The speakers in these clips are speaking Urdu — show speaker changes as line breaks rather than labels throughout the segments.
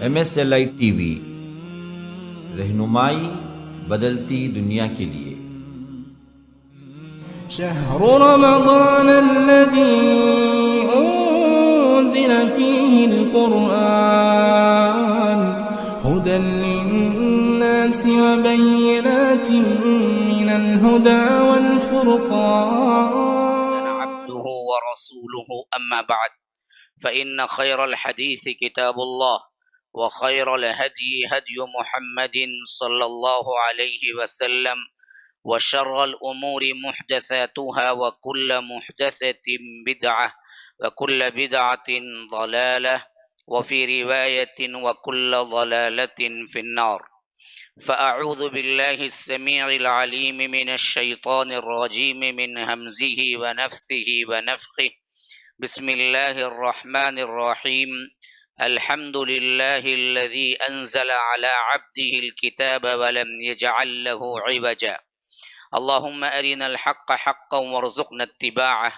MSLI ٹی وی، رہنمائی بدلتی دنیا کے لیے۔
شهر رمضان الذي أنزل فيه القرآن هدى للناس وبينات من الهدى والفرقان
عبده ورسوله أما بعد فإن خير الحديث كتاب الله وخير الهدي هدي محمد صلى الله عليه وسلم وشر الأمور محدثاتها وكل محدثة بدعة وكل بدعة ضلالة وفي رواية وكل ضلالة في النار. فأعوذ بالله السميع العليم من الشيطان الرجيم من همزه ونفثه ونفخه. بسم الله الرحمن الرحيم. الحمد لله الذي أنزل على عبده الكتاب ولم يجعل له عوجا. اللهم أرنا الحق حقا وارزقنا اتباعه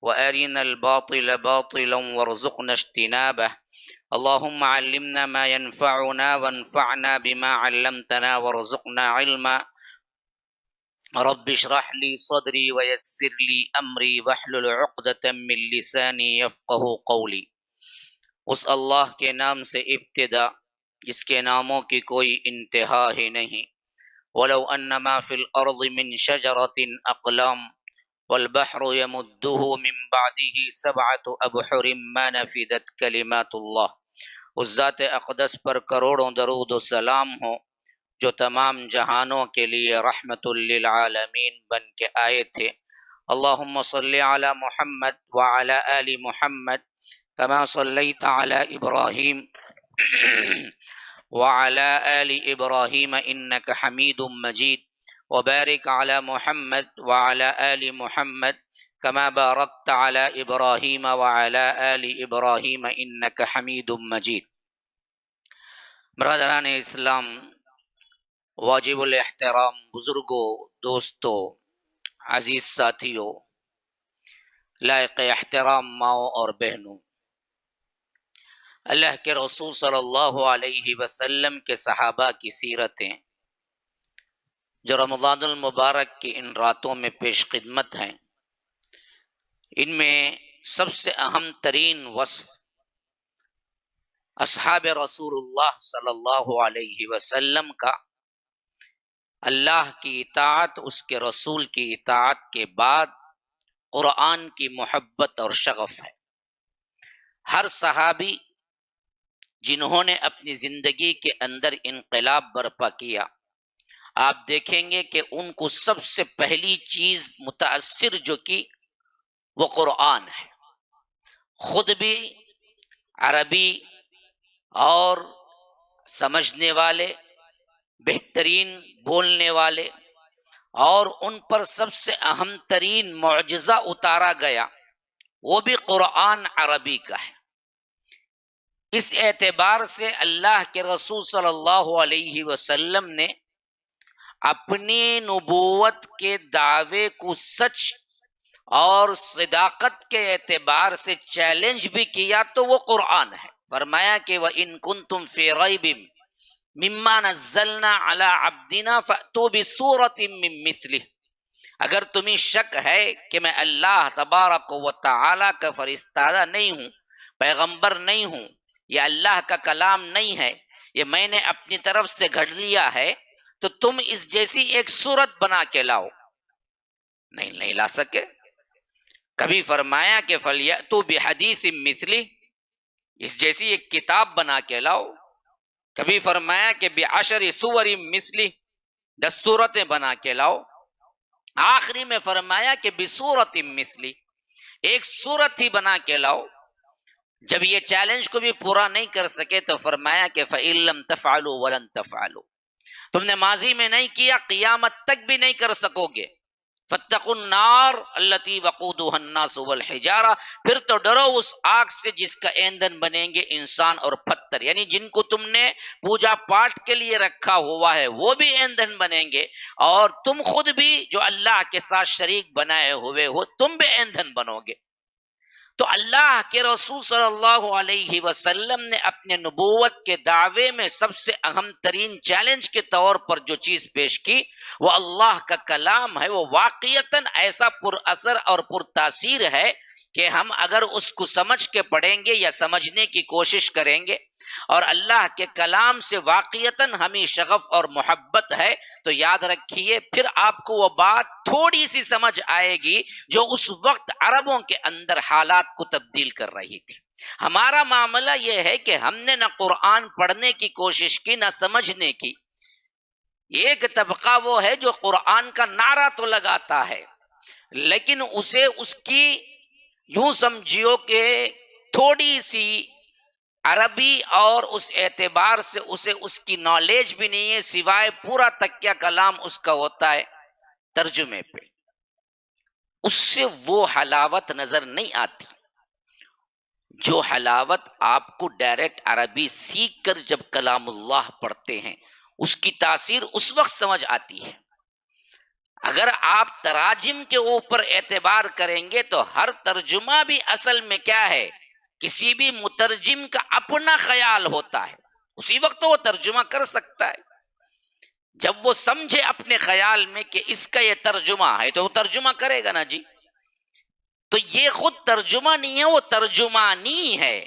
وأرنا الباطل باطلا وارزقنا اجتنابه. اللهم علمنا ما ينفعنا وانفعنا بما علمتنا وارزقنا علما. رب اشرح لي صدري ويسر لي أمري واحلل عقدة من لساني يفقه قولي. اس اللہ کے نام سے ابتدا جس کے ناموں کی کوئی انتہا ہی نہیں. ولو انما فی الارض من شجرۃ اقلام والبحر يمده من بعده سبعة ابحر ما نفدت کلمات اللہ. اس ذات اقدس پر کروڑوں درود و سلام ہو جو تمام جہانوں کے لیے رحمت للعالمین بن کے آئے تھے. اللہم صلی علی محمد وعلی آل محمد كما صليت على إبراهيم وعلى آل إبراهيم إنك حميد مجيد وبارك على محمد وعلى آل محمد كما باركت على إبراهيم وعلى آل إبراهيم إنك حميد مجيد. برادران اسلام، واجب الاحترام بزرگوں، دوستوں، عزیز ساتھیوں، لائق احترام ماؤں اور بہنوں، اللہ کے رسول صلی اللہ علیہ وسلم کے صحابہ کی سیرتیں جو رمضان المبارک کی ان راتوں میں پیش خدمت ہیں، ان میں سب سے اہم ترین وصف اصحاب رسول اللہ صلی اللہ علیہ وسلم کا اللہ کی اطاعت، اس کے رسول کی اطاعت کے بعد قرآن کی محبت اور شغف ہے. ہر صحابی جنہوں نے اپنی زندگی کے اندر انقلاب برپا کیا، آپ دیکھیں گے کہ ان کو سب سے پہلی چیز متاثر جو کی وہ قرآن ہے. خود بھی عربی اور سمجھنے والے، بہترین بولنے والے، اور ان پر سب سے اہم ترین معجزہ اتارا گیا وہ بھی قرآن عربی کا ہے. اس اعتبار سے اللہ کے رسول صلی اللہ علیہ وسلم نے اپنی نبوت کے دعوے کو سچ اور صداقت کے اعتبار سے چیلنج بھی کیا تو وہ قرآن ہے. فرمایا کہ وَإِن كُنتُمْ فِي رَيْبٍ مِّمَّا نَزَّلْنَا عَلَىٰ عَبْدِنَا فَأْتُوا بِسُورَةٍ مِّن مِّثْلِهِ. اگر تمہیں شک ہے کہ میں اللہ تبارک و تعالیٰ کا فرستادہ نہیں ہوں، پیغمبر نہیں ہوں، یہ اللہ کا کلام نہیں ہے، یہ میں نے اپنی طرف سے گھڑ لیا ہے، تو تم اس جیسی ایک صورت بنا کے لاؤ. نہیں لا سکے. کبھی فرمایا کہ فَلْيَأْتُوا بِحَدِيثٍ مِّثْلِهِ، اس جیسی ایک کتاب بنا کے لاؤ. کبھی فرمایا کہ بِعَشْرِ سُوَرٍ مِّثْلِهِ، 10 صورتیں بنا کے لاؤ. آخری میں فرمایا کہ بِسُورَةٍ مِّثْلِهِ، ایک صورت ہی بنا کے لاؤ. جب یہ چیلنج کو بھی پورا نہیں کر سکے تو فرمایا کہ فَإِن لَّمْ تَفْعَلُوا وَلَن تَفْعَلُوا، تم نے ماضی میں نہیں کیا، قیامت تک بھی نہیں کر سکو گے. فَاتَّقُوا النَّارَ الَّتِي وَقُودُهَا النَّاسُ وَالْحِجَارَةُ، پھر تو ڈرو اس آگ سے جس کا ایندھن بنیں گے انسان اور پتھر، یعنی جن کو تم نے پوجا پاٹ کے لیے رکھا ہوا ہے وہ بھی ایندھن بنیں گے، اور تم خود بھی جو اللہ کے ساتھ شریک بنائے ہوئے ہو تم بھی ایندھن بنو گے. تو اللہ کے رسول صلی اللہ علیہ وسلم نے اپنے نبوت کے دعوے میں سب سے اہم ترین چیلنج کے طور پر جو چیز پیش کی وہ اللہ کا کلام ہے. وہ واقعتاً ایسا پر اثر اور پر تاثیر ہے کہ ہم اگر اس کو سمجھ کے پڑھیں گے یا سمجھنے کی کوشش کریں گے اور اللہ کے کلام سے واقعتاً ہمیں شغف اور محبت ہے تو یاد رکھیے پھر آپ کو وہ بات تھوڑی سی سمجھ آئے گی جو اس وقت عربوں کے اندر حالات کو تبدیل کر رہی تھی. ہمارا معاملہ یہ ہے کہ ہم نے نہ قرآن پڑھنے کی کوشش کی نہ سمجھنے کی. ایک طبقہ وہ ہے جو قرآن کا نعرہ تو لگاتا ہے لیکن اسے اس کی یوں سمجھیو کہ تھوڑی سی عربی اور اس اعتبار سے اسے اس کی نالج بھی نہیں ہے سوائے پورا تکیہ کلام اس کا ہوتا ہے ترجمے پہ. اس سے وہ حلاوت نظر نہیں آتی جو حلاوت آپ کو ڈائریکٹ عربی سیکھ کر جب کلام اللہ پڑھتے ہیں اس کی تاثیر اس وقت سمجھ آتی ہے. اگر آپ تراجم کے اوپر اعتبار کریں گے تو ہر ترجمہ بھی اصل میں کیا ہے کسی بھی مترجم کا اپنا خیال ہوتا ہے. اسی وقت وہ ترجمہ کر سکتا ہے جب وہ سمجھے اپنے خیال میں کہ اس کا یہ ترجمہ ہے تو وہ ترجمہ کرے گا نا جی. تو یہ خود ترجمہ نہیں ہے وہ ترجمانی ہے.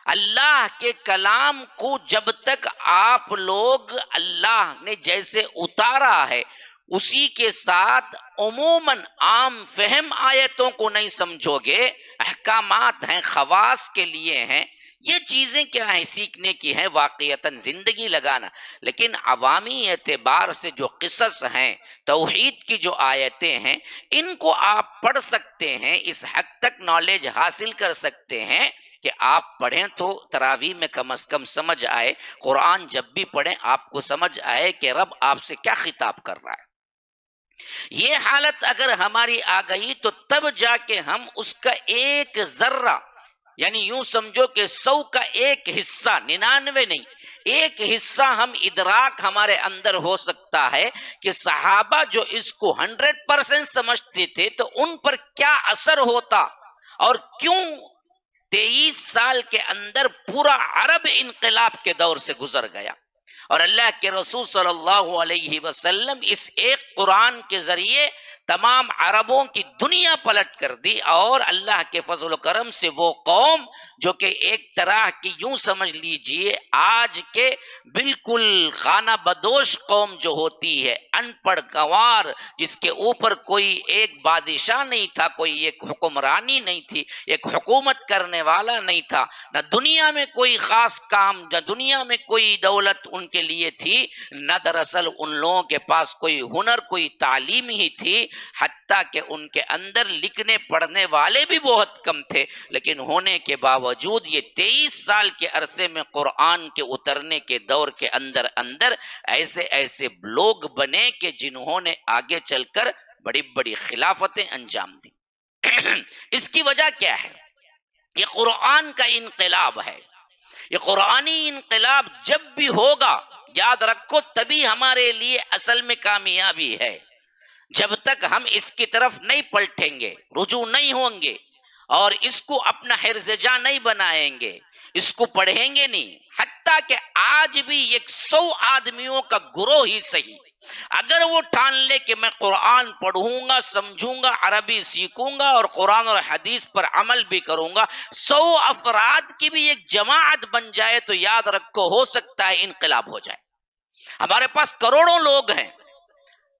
اللہ کے کلام کو جب تک آپ لوگ اللہ نے جیسے اتارا ہے اسی کے ساتھ عموماً عام فہم آیتوں کو نہیں سمجھو گے. احکامات ہیں خواص کے لیے ہیں یہ چیزیں کیا ہیں سیکھنے کی ہیں واقعتاً زندگی لگانا. لیکن عوامی اعتبار سے جو قصص ہیں توحید کی جو آیتیں ہیں ان کو آپ پڑھ سکتے ہیں اس حد تک نالج حاصل کر سکتے ہیں کہ آپ پڑھیں تو تراویح میں کم از کم سمجھ آئے. قرآن جب بھی پڑھیں آپ کو سمجھ آئے کہ رب آپ سے کیا خطاب کر رہا ہے. یہ حالت اگر ہماری آ گئی تو تب جا کے ہم اس کا ایک ذرہ یعنی یوں سمجھو کہ 100 کا ایک حصہ 99 نہیں ایک حصہ ہم ادراک ہمارے اندر ہو سکتا ہے کہ صحابہ جو اس کو 100% سمجھتے تھے تو ان پر کیا اثر ہوتا اور کیوں 23 سال کے اندر پورا عرب انقلاب کے دور سے گزر گیا. اور اللہ کے رسول صلی اللہ علیہ وسلم اس ایک قرآن کے ذریعے تمام عربوں کی دنیا پلٹ کر دی. اور اللہ کے فضل و کرم سے وہ قوم جو کہ ایک طرح کی یوں سمجھ لیجئے آج کے بالکل خانہ بدوش قوم جو ہوتی ہے ان پڑھ گنوار جس کے اوپر کوئی ایک بادشاہ نہیں تھا کوئی ایک حکمرانی نہیں تھی ایک حکومت کرنے والا نہیں تھا نہ دنیا میں کوئی خاص کام نہ دنیا میں کوئی دولت ان کے لیے تھی نہ دراصل ان لوگوں کے پاس کوئی ہنر کوئی تعلیم ہی تھی حتیٰ کہ ان کے اندر لکھنے پڑھنے والے بھی بہت کم تھے. لیکن ہونے کے باوجود یہ 23 سال کے عرصے میں قرآن کے اترنے کے دور کے اندر ایسے لوگ بنے کہ جنہوں نے آگے چل کر بڑی بڑی خلافتیں انجام دی. اس کی وجہ کیا ہے؟ یہ قرآن کا انقلاب ہے. یہ قرآنی انقلاب جب بھی ہوگا یاد رکھو تبھی ہمارے لیے اصل میں کامیابی ہے. جب تک ہم اس کی طرف نہیں پلٹیں گے رجوع نہیں ہوں گے اور اس کو اپنا حرز جاں نہیں بنائیں گے اس کو پڑھیں گے نہیں حتیٰ کہ آج بھی 100 آدمیوں کا گروہ ہی صحیح اگر وہ ٹھان لے کہ میں قرآن پڑھوں گا سمجھوں گا عربی سیکھوں گا اور قرآن اور حدیث پر عمل بھی کروں گا 100 افراد کی بھی ایک جماعت بن جائے تو یاد رکھو ہو سکتا ہے انقلاب ہو جائے. ہمارے پاس کروڑوں لوگ ہیں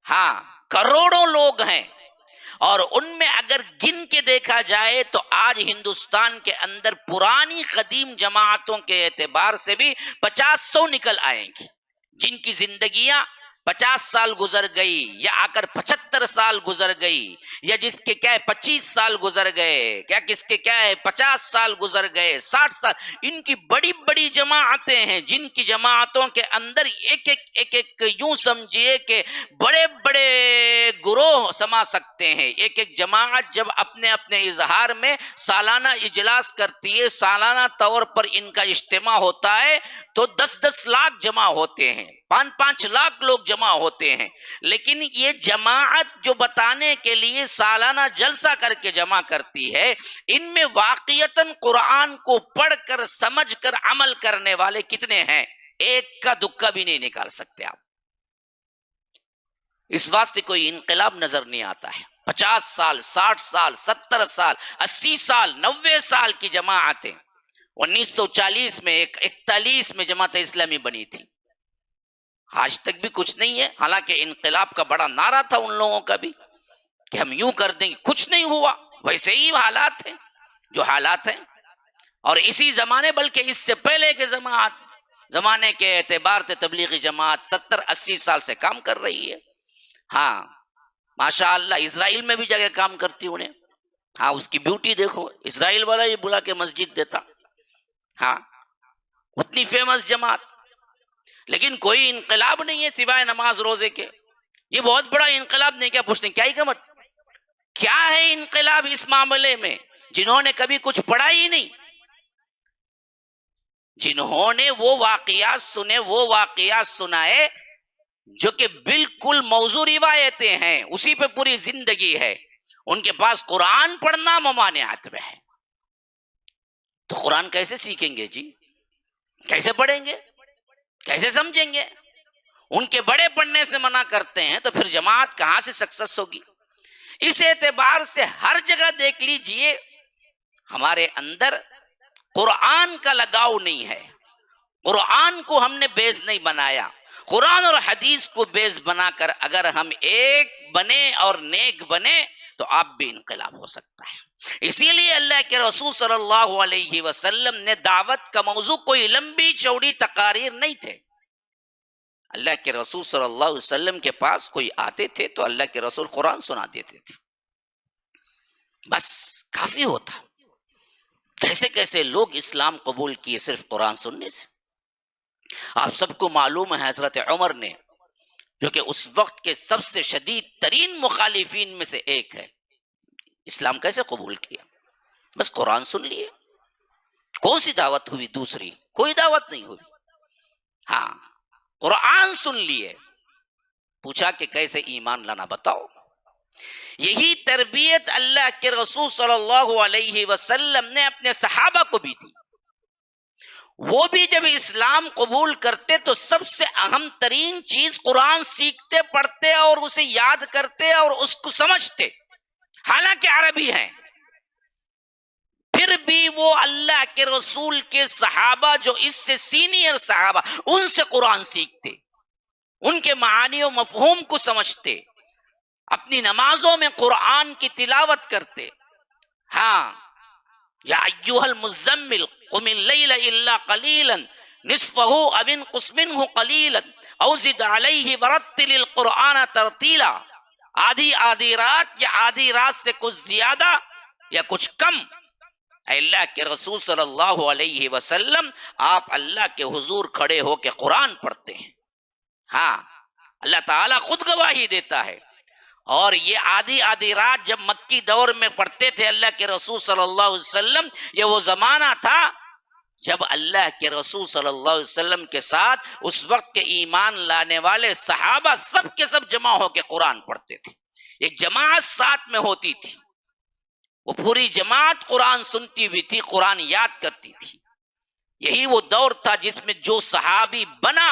ہاں کروڑوں لوگ ہیں اور ان میں اگر گن کے دیکھا جائے تو آج ہندوستان کے اندر پرانی قدیم جماعتوں کے اعتبار سے بھی 50-100 نکل آئیں گی جن کی زندگیاں 50 سال گزر گئی یا آ کر 75 سال گزر گئی یا جس کے کیا ہے 25 سال گزر گئے کیا کس کے کیا ہے 50 سال گزر گئے 60 سال. ان کی بڑی بڑی جماعتیں ہیں جن کی جماعتوں کے اندر ایک یوں سمجھیے کہ بڑے بڑے گروہ سما سکتے ہیں. ایک جماعت جب اپنے اظہار میں سالانہ اجلاس کرتی ہے سالانہ طور پر ان کا اجتماع ہوتا ہے تو 10-10 لاکھ جمع ہوتے ہیں 5-5 لاکھ لوگ جمع ہوتے ہیں، لیکن یہ جماعت جو بتانے کے لیے سالانہ جلسہ کر کے جمع کرتی ہے، ان میں واقعتاً قرآن کو پڑھ کر سمجھ کر عمل کرنے والے کتنے ہیں؟ ایک کا دکا بھی نہیں نکال سکتے آپ۔ اس واسطے کوئی انقلاب نظر نہیں آتا ہے۔ 50 سال، 60 سال، 70 سال، 80 سال، 90 سال کی جماعتیں 1940 میں 41 میں جماعت اسلامی بنی تھی، آج تک بھی کچھ نہیں ہے۔ حالانکہ انقلاب کا بڑا نعرہ تھا ان لوگوں کا بھی کہ ہم یوں کر دیں گے، کچھ نہیں ہوا، ویسے ہی حالات ہیں جو حالات ہیں۔ اور اسی زمانے، بلکہ اس سے پہلے کے زمانے کے اعتبار سے تبلیغی جماعت 70-80 سال سے کام کر رہی ہے۔ ہاں ماشاءاللہ اسرائیل میں بھی جگہ کام کرتی انہیں، ہاں اس کی بیوٹی دیکھو، اسرائیل والا یہ بلا کے مسجد دیتا، ہاں اتنی فیمس جماعت، لیکن کوئی انقلاب نہیں ہے سوائے نماز روزے کے۔ یہ بہت بڑا انقلاب نہیں، کیا پوچھتے ہیں کیا ہی کمت، کیا ہے انقلاب اس معاملے میں؟ جنہوں نے کبھی کچھ پڑھا ہی نہیں، جنہوں نے وہ واقعات سنے، وہ واقعات سنائے جو کہ بالکل موضوع روایتیں ہیں، اسی پہ پوری زندگی ہے، ان کے پاس قرآن پڑھنا ممانعت میں ہے، تو قرآن کیسے سیکھیں گے جی؟ کیسے پڑھیں گے؟ کیسے سمجھیں گے؟ ان کے بڑے پڑھنے سے منع کرتے ہیں تو پھر جماعت کہاں سے سکسس ہوگی؟ اس اعتبار سے ہر جگہ دیکھ لیجئے ہمارے اندر قرآن کا لگاؤ نہیں ہے، قرآن کو ہم نے بیس نہیں بنایا۔ قرآن اور حدیث کو بیس بنا کر اگر ہم ایک بنے اور نیک بنے تو آپ بھی انقلاب ہو سکتا ہے۔ اسی لیے اللہ کے رسول صلی اللہ علیہ وسلم نے دعوت کا موضوع کوئی لمبی چوڑی تقاریر نہیں تھے۔ اللہ کے رسول صلی اللہ علیہ وسلم کے پاس کوئی آتے تھے تو اللہ کے رسول قرآن سنا دیتے تھے، بس کافی ہوتا۔ کیسے کیسے لوگ اسلام قبول کیے صرف قرآن سننے سے۔ آپ سب کو معلوم ہے حضرت عمر نے، جو کہ اس وقت کے سب سے شدید ترین مخالفین میں سے ایک ہے، اسلام کیسے قبول کیا؟ بس قرآن سن لیے، کون سی دعوت ہوئی؟ دوسری کوئی دعوت نہیں ہوئی، ہاں قرآن سن لیے۔ پوچھا کہ کیسے ایمان لانا بتاؤ۔ یہی تربیت اللہ کے رسول صلی اللہ علیہ وسلم نے اپنے صحابہ کو بھی دی۔ وہ بھی جب اسلام قبول کرتے تو سب سے اہم ترین چیز قرآن سیکھتے، پڑھتے اور اسے یاد کرتے اور اس کو سمجھتے، حالانکہ عربی ہیں، پھر بھی وہ اللہ کے رسول کے صحابہ جو اس سے سینئر صحابہ، ان سے قرآن سیکھتے، ان کے معانی و مفہوم کو سمجھتے، اپنی نمازوں میں قرآن کی تلاوت کرتے۔ ہاں یا ایھا المزمل قم اللیل الا قلیلا نصفہ او انقص منہ قلیلا او زد علیہ ورتل القرآن ترتیلا، آدھی آدھی رات یا آدھی رات سے کچھ زیادہ یا کچھ کم، اے اللہ کے رسول صلی اللہ علیہ وسلم آپ اللہ کے حضور کھڑے ہو کے قرآن پڑھتے ہیں۔ ہاں اللہ تعالیٰ خود گواہی دیتا ہے۔ اور یہ آدھی آدھی رات جب مکی دور میں پڑھتے تھے اللہ کے رسول صلی اللہ علیہ وسلم، یہ وہ زمانہ تھا جب اللہ کے رسول صلی اللہ علیہ وسلم کے ساتھ اس وقت کے ایمان لانے والے صحابہ سب کے سب جمع ہو کے قرآن پڑھتے تھے، ایک جماعت ساتھ میں ہوتی تھی، وہ پوری جماعت قرآن سنتی ہوئی تھی، قرآن یاد کرتی تھی۔ یہی وہ دور تھا جس میں جو صحابی بنا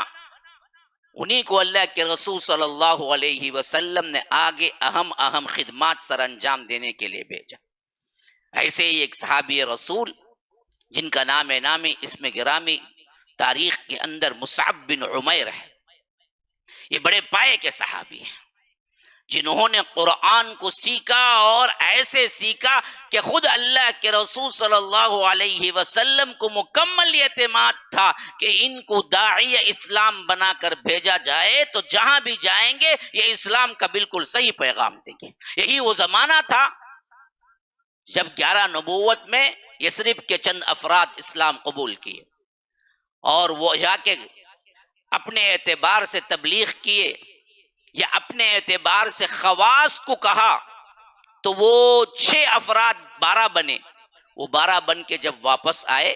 انہی کو اللہ کے رسول صلی اللہ علیہ وسلم نے آگے اہم خدمات سر انجام دینے کے لیے بھیجا۔ ایسے ہی ایک صحابی رسول جن کا نام نامی اسم گرامی تاریخ کے اندر مصعب بن عمیر ہے، یہ بڑے پائے کے صحابی ہیں جنہوں نے قرآن کو سیکھا اور ایسے سیکھا کہ خود اللہ کے رسول صلی اللہ علیہ وسلم کو مکمل اعتماد تھا کہ ان کو داعی اسلام بنا کر بھیجا جائے تو جہاں بھی جائیں گے یہ اسلام کا بالکل صحیح پیغام دیں گے۔ یہی وہ زمانہ تھا جب 11 نبوت میں یثرب کے چند افراد اسلام قبول کیے اور وہ جا کے اپنے اعتبار سے تبلیغ کیے یا اپنے اعتبار سے خواص کو کہا، تو وہ 6 افراد 12 بنے۔ وہ 12 بن کے جب واپس آئے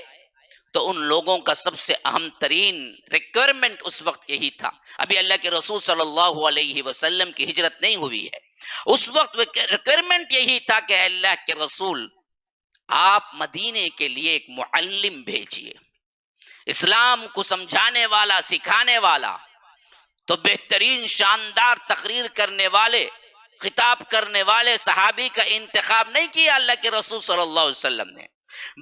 تو ان لوگوں کا سب سے اہم ترین ریکوائرمنٹ اس وقت یہی تھا. ابھی اللہ کے رسول صلی اللہ علیہ وسلم کی ہجرت نہیں ہوئی ہے. اس وقت ریکوائرمنٹ یہی تھا کہ اللہ کے رسول آپ مدینے کے لیے ایک معلم بھیجیے، اسلام کو سمجھانے والا، سکھانے والا. تو بہترین شاندار تقریر کرنے والے، خطاب کرنے والے صحابی کا انتخاب نہیں کیا اللہ کے رسول صلی اللہ علیہ وسلم نے،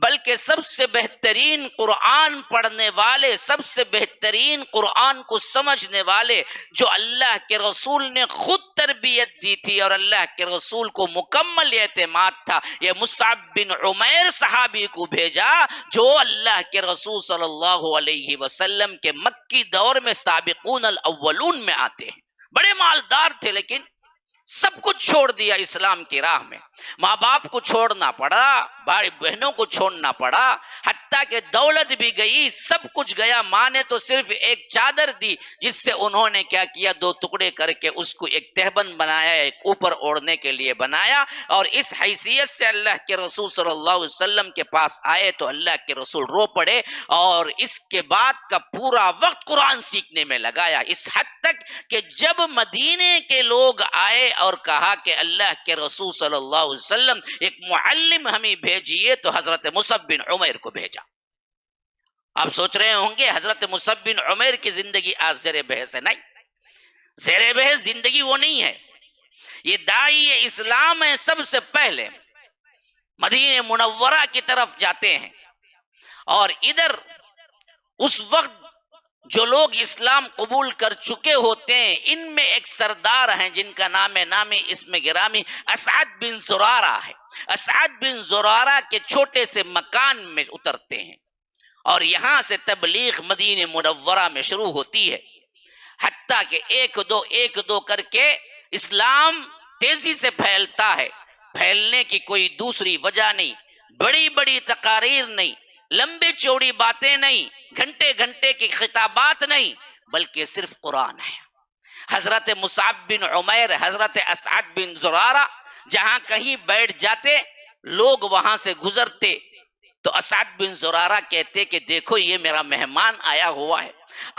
بلکہ سب سے بہترین قرآن پڑھنے والے، سب سے بہترین قرآن کو سمجھنے والے، جو اللہ کے رسول نے خود تربیت دی تھی اور اللہ کے رسول کو مکمل اعتماد تھا، یہ مصعب بن عمیر صحابی کو بھیجا، جو اللہ کے رسول صلی اللہ علیہ وسلم کے مکی دور میں سابقون الاولون میں آتے ہیں. بڑے مالدار تھے، لیکن سب کچھ چھوڑ دیا اسلام کی راہ میں. ماں باپ کو چھوڑنا پڑا، بھائی بہنوں کو چھوڑنا پڑا، حتیٰ کہ دولت بھی گئی، سب کچھ گیا. ماں نے تو صرف ایک چادر دی جس سے انہوں نے کیا کیا، 2 ٹکڑے کر کے اس کو ایک تہبند بنایا، ایک اوپر اوڑھنے کے لیے بنایا. اور اس حیثیت سے اللہ کے رسول صلی اللہ علیہ وسلم کے پاس آئے تو اللہ کے رسول رو پڑے اور اس کے بعد کا پورا وقت قرآن سیکھنے میں لگایا. اس حد تک کہ جب مدینے کے لوگ آئے اور کہا کہ اللہ کے رسول صلی اللہ علیہ وسلم ایک معلم ہمیں بھیجیے، تو حضرت مصعب بن عمیر کو بھیجا. آپ سوچ رہے ہوں گے حضرت مصعب بن عمیر کی زندگی آج زیر بحث ہے. نہیں، زیر بحث زندگی وہ نہیں ہے. یہ داعی اسلام ہے، سب سے پہلے مدینہ منورہ کی طرف جاتے ہیں، اور ادھر اس وقت جو لوگ اسلام قبول کر چکے ہوتے ہیں ان میں ایک سردار ہیں جن کا نام اسم گرامی اسعد بن زرارہ ہے. اسعد بن زرارہ کے چھوٹے سے مکان میں اترتے ہیں اور یہاں سے تبلیغ مدینہ منورہ میں شروع ہوتی ہے، حتیٰ کہ ایک دو کر کے اسلام تیزی سے پھیلتا ہے. پھیلنے کی کوئی دوسری وجہ نہیں، بڑی بڑی تقاریر نہیں، لمبی چوڑی باتیں نہیں، گھنٹے کی خطابات نہیں، بلکہ صرف قرآن ہے. حضرت مصعب بن عمیر، حضرت اسعد بن زرارہ جہاں کہیں بیٹھ جاتے، لوگ وہاں سے گزرتے تو اسعد بن زرارہ کہتے کہ دیکھو یہ میرا مہمان آیا ہوا ہے،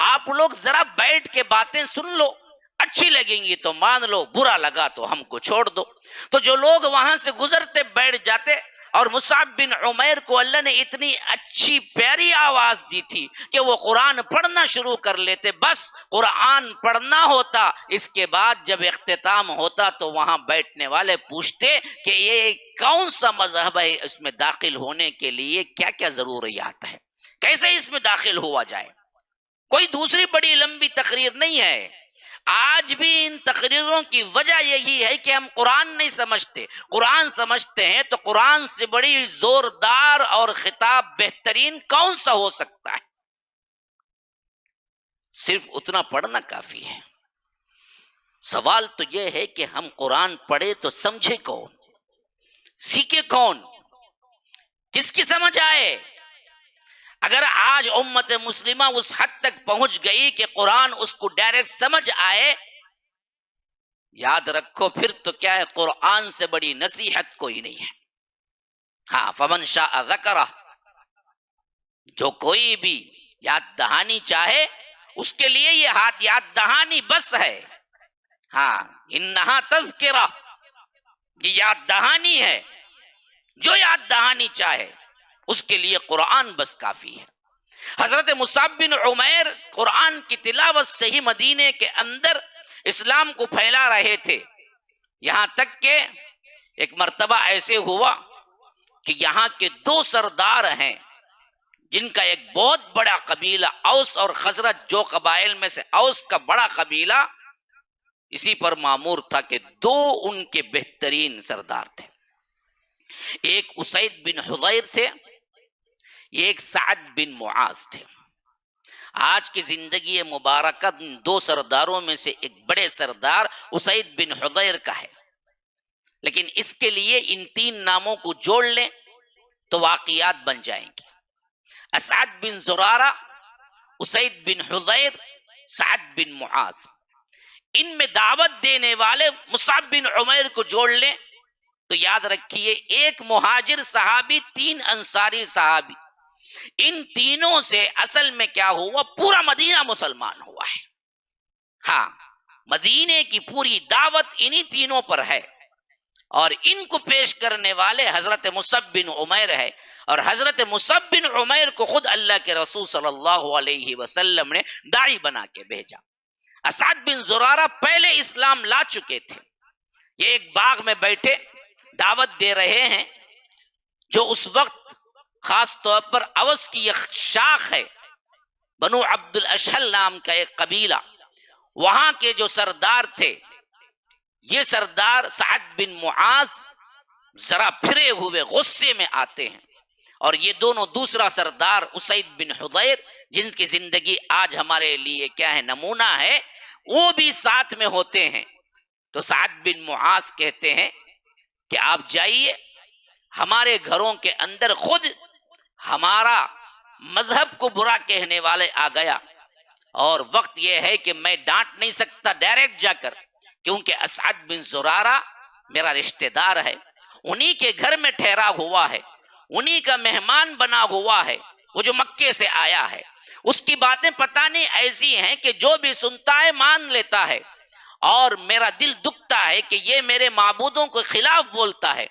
آپ لوگ ذرا بیٹھ کے باتیں سن لو، اچھی لگیں گی تو مان لو، برا لگا تو ہم کو چھوڑ دو. تو جو لوگ وہاں سے گزرتے بیٹھ جاتے، اور مصعب بن عمیر کو اللہ نے اتنی اچھی پیاری آواز دی تھی کہ وہ قرآن پڑھنا شروع کر لیتے. بس قرآن پڑھنا ہوتا، اس کے بعد جب اختتام ہوتا تو وہاں بیٹھنے والے پوچھتے کہ یہ کون سا مذہب ہے، اس میں داخل ہونے کے لیے کیا کیا ضروریات ہے، کیسے اس میں داخل ہوا جائے. کوئی دوسری بڑی لمبی تقریر نہیں ہے. آج بھی ان تقریروں کی وجہ یہی ہے کہ ہم قرآن نہیں سمجھتے. قرآن سمجھتے ہیں تو قرآن سے بڑی زوردار اور خطاب بہترین کون سا ہو سکتا ہے. صرف اتنا پڑھنا کافی ہے. سوال تو یہ ہے کہ ہم قرآن پڑھے تو سمجھے کون، سیکھے کون، کس کی سمجھ آئے. اگر آج امت مسلمہ اس حد تک پہنچ گئی کہ قرآن اس کو ڈائریکٹ سمجھ آئے، یاد رکھو پھر تو کیا ہے، قرآن سے بڑی نصیحت کوئی نہیں ہے. ہاں، فمن شاء ذکرہ، جو کوئی بھی یاد دہانی چاہے اس کے لیے یہ یاد دہانی بس ہے. ہاں، انہا تذکرہ، یہ یاد دہانی ہے. جو یاد دہانی چاہے اس کے لیے قرآن بس کافی ہے. حضرت مصعب بن عمیر قرآن کی تلاوت سے ہی مدینے کے اندر اسلام کو پھیلا رہے تھے. یہاں تک کہ ایک مرتبہ ایسے ہوا کہ یہاں کے 2 سردار ہیں جن کا ایک بہت بڑا قبیلہ اوس اور خزرج، جو قبائل میں سے اوس کا بڑا قبیلہ اسی پر معمور تھا، کہ 2 ان کے بہترین سردار تھے. ایک اسید بن حضیر تھے، ایک سعد بن معاذ تھے. آج کی زندگی مبارکہ 2 سرداروں میں سے ایک بڑے سردار اسید بن حضیر کا ہے، لیکن اس کے لیے ان 3 ناموں کو جوڑ لیں تو واقعات بن جائیں گی. اسعد بن زرارہ، اسید بن حضیر، سعد بن معاذ. ان میں دعوت دینے والے مصعب بن عمیر کو جوڑ لیں تو یاد رکھیے 1 مہاجر صحابی، 3 انصاری صحابی. ان تینوں سے اصل میں کیا ہوا؟ پورا مدینہ مسلمان ہوا ہے۔ ہاں، مدینے کی پوری دعوت انہی تینوں پر ہے، اور ان کو پیش کرنے والے حضرت مصعب بن عمیر ہے، اور حضرت مصعب بن عمیر کو خود اللہ کے رسول صلی اللہ علیہ وسلم نے داعی بنا کے بھیجا۔ اسعد بن زرارہ پہلے اسلام لا چکے تھے، یہ ایک باغ میں بیٹھے دعوت دے رہے ہیں، جو اس وقت خاص طور پر اوس کی ایک شاخ ہے، بنو عبد الاشہل نام کا ایک قبیلہ، وہاں کے جو سردار تھے، یہ سردار سعد بن معاذ ذرا پھرے ہوئے غصے میں آتے ہیں، اور یہ دونوں دوسرا سردار اسید بن حضیر، جن کی زندگی آج ہمارے لیے کیا ہے، نمونہ ہے، وہ بھی ساتھ میں ہوتے ہیں۔ تو سعد بن معاذ کہتے ہیں کہ آپ جائیے، ہمارے گھروں کے اندر خود ہمارا مذہب کو برا کہنے والے آ گیا، اور وقت یہ ہے کہ میں ڈانٹ نہیں سکتا ڈائریکٹ جا کر، کیونکہ اسعد بن زرارہ میرا رشتہ دار ہے، انہی کے گھر میں ٹھہرا ہوا ہے، انہی کا مہمان بنا ہوا ہے، وہ جو مکے سے آیا ہے، اس کی باتیں پتہ نہیں ایسی ہیں کہ جو بھی سنتا ہے مان لیتا ہے، اور میرا دل دکھتا ہے کہ یہ میرے معبودوں کے خلاف بولتا ہے،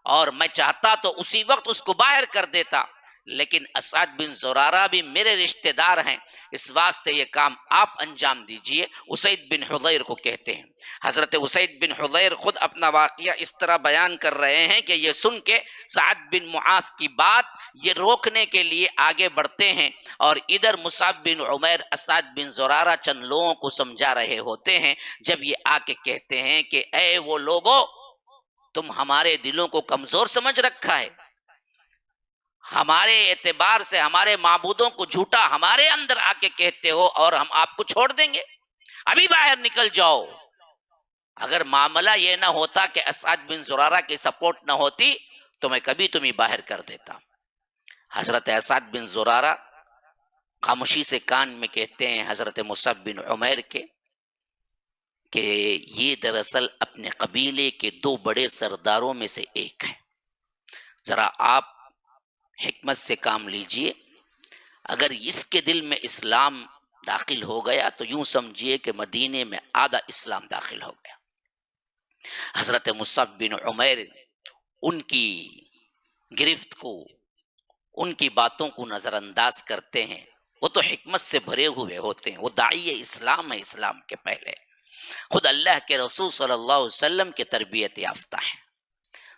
اور میں چاہتا تو اسی وقت اس کو باہر کر دیتا، لیکن اسعد بن زرارہ بھی میرے رشتہ دار ہیں، اس واسطے یہ کام آپ انجام دیجئے، اسید بن حضیر کو کہتے ہیں۔ حضرت اسید بن حضیر خود اپنا واقعہ اس طرح بیان کر رہے ہیں کہ یہ سن کے سعد بن معاذ کی بات یہ روکنے کے لیے آگے بڑھتے ہیں، اور ادھر مصعب بن عمیر اسعد بن زرارہ چند لوگوں کو سمجھا رہے ہوتے ہیں، جب یہ آ کے کہتے ہیں کہ اے وہ لوگو، تم ہمارے دلوں کو کمزور سمجھ رکھا ہے، ہمارے اعتبار سے ہمارے معبودوں کو جھوٹا ہمارے اندر آ کے کہتے ہو، اور ہم آپ کو چھوڑ دیں گے؟ ابھی باہر نکل جاؤ۔ اگر معاملہ یہ نہ ہوتا کہ اسعد بن زرارہ کی سپورٹ نہ ہوتی تو میں کبھی تمہیں باہر کر دیتا۔ حضرت اسعد بن زرارہ خاموشی سے کان میں کہتے ہیں حضرت مصعب بن عمیر کے کہ یہ دراصل اپنے قبیلے کے دو بڑے سرداروں میں سے ایک ہے، ذرا آپ حکمت سے کام لیجئے، اگر اس کے دل میں اسلام داخل ہو گیا تو یوں سمجھیے کہ مدینے میں آدھا اسلام داخل ہو گیا۔ حضرت مصعب بن عمیر ان کی گرفت کو، ان کی باتوں کو نظر انداز کرتے ہیں، وہ تو حکمت سے بھرے ہوئے ہوتے ہیں، وہ داعی اسلام ہے، اسلام کے پہلے خود اللہ کے رسول صلی اللہ علیہ وسلم کی تربیت یافتہ ہیں۔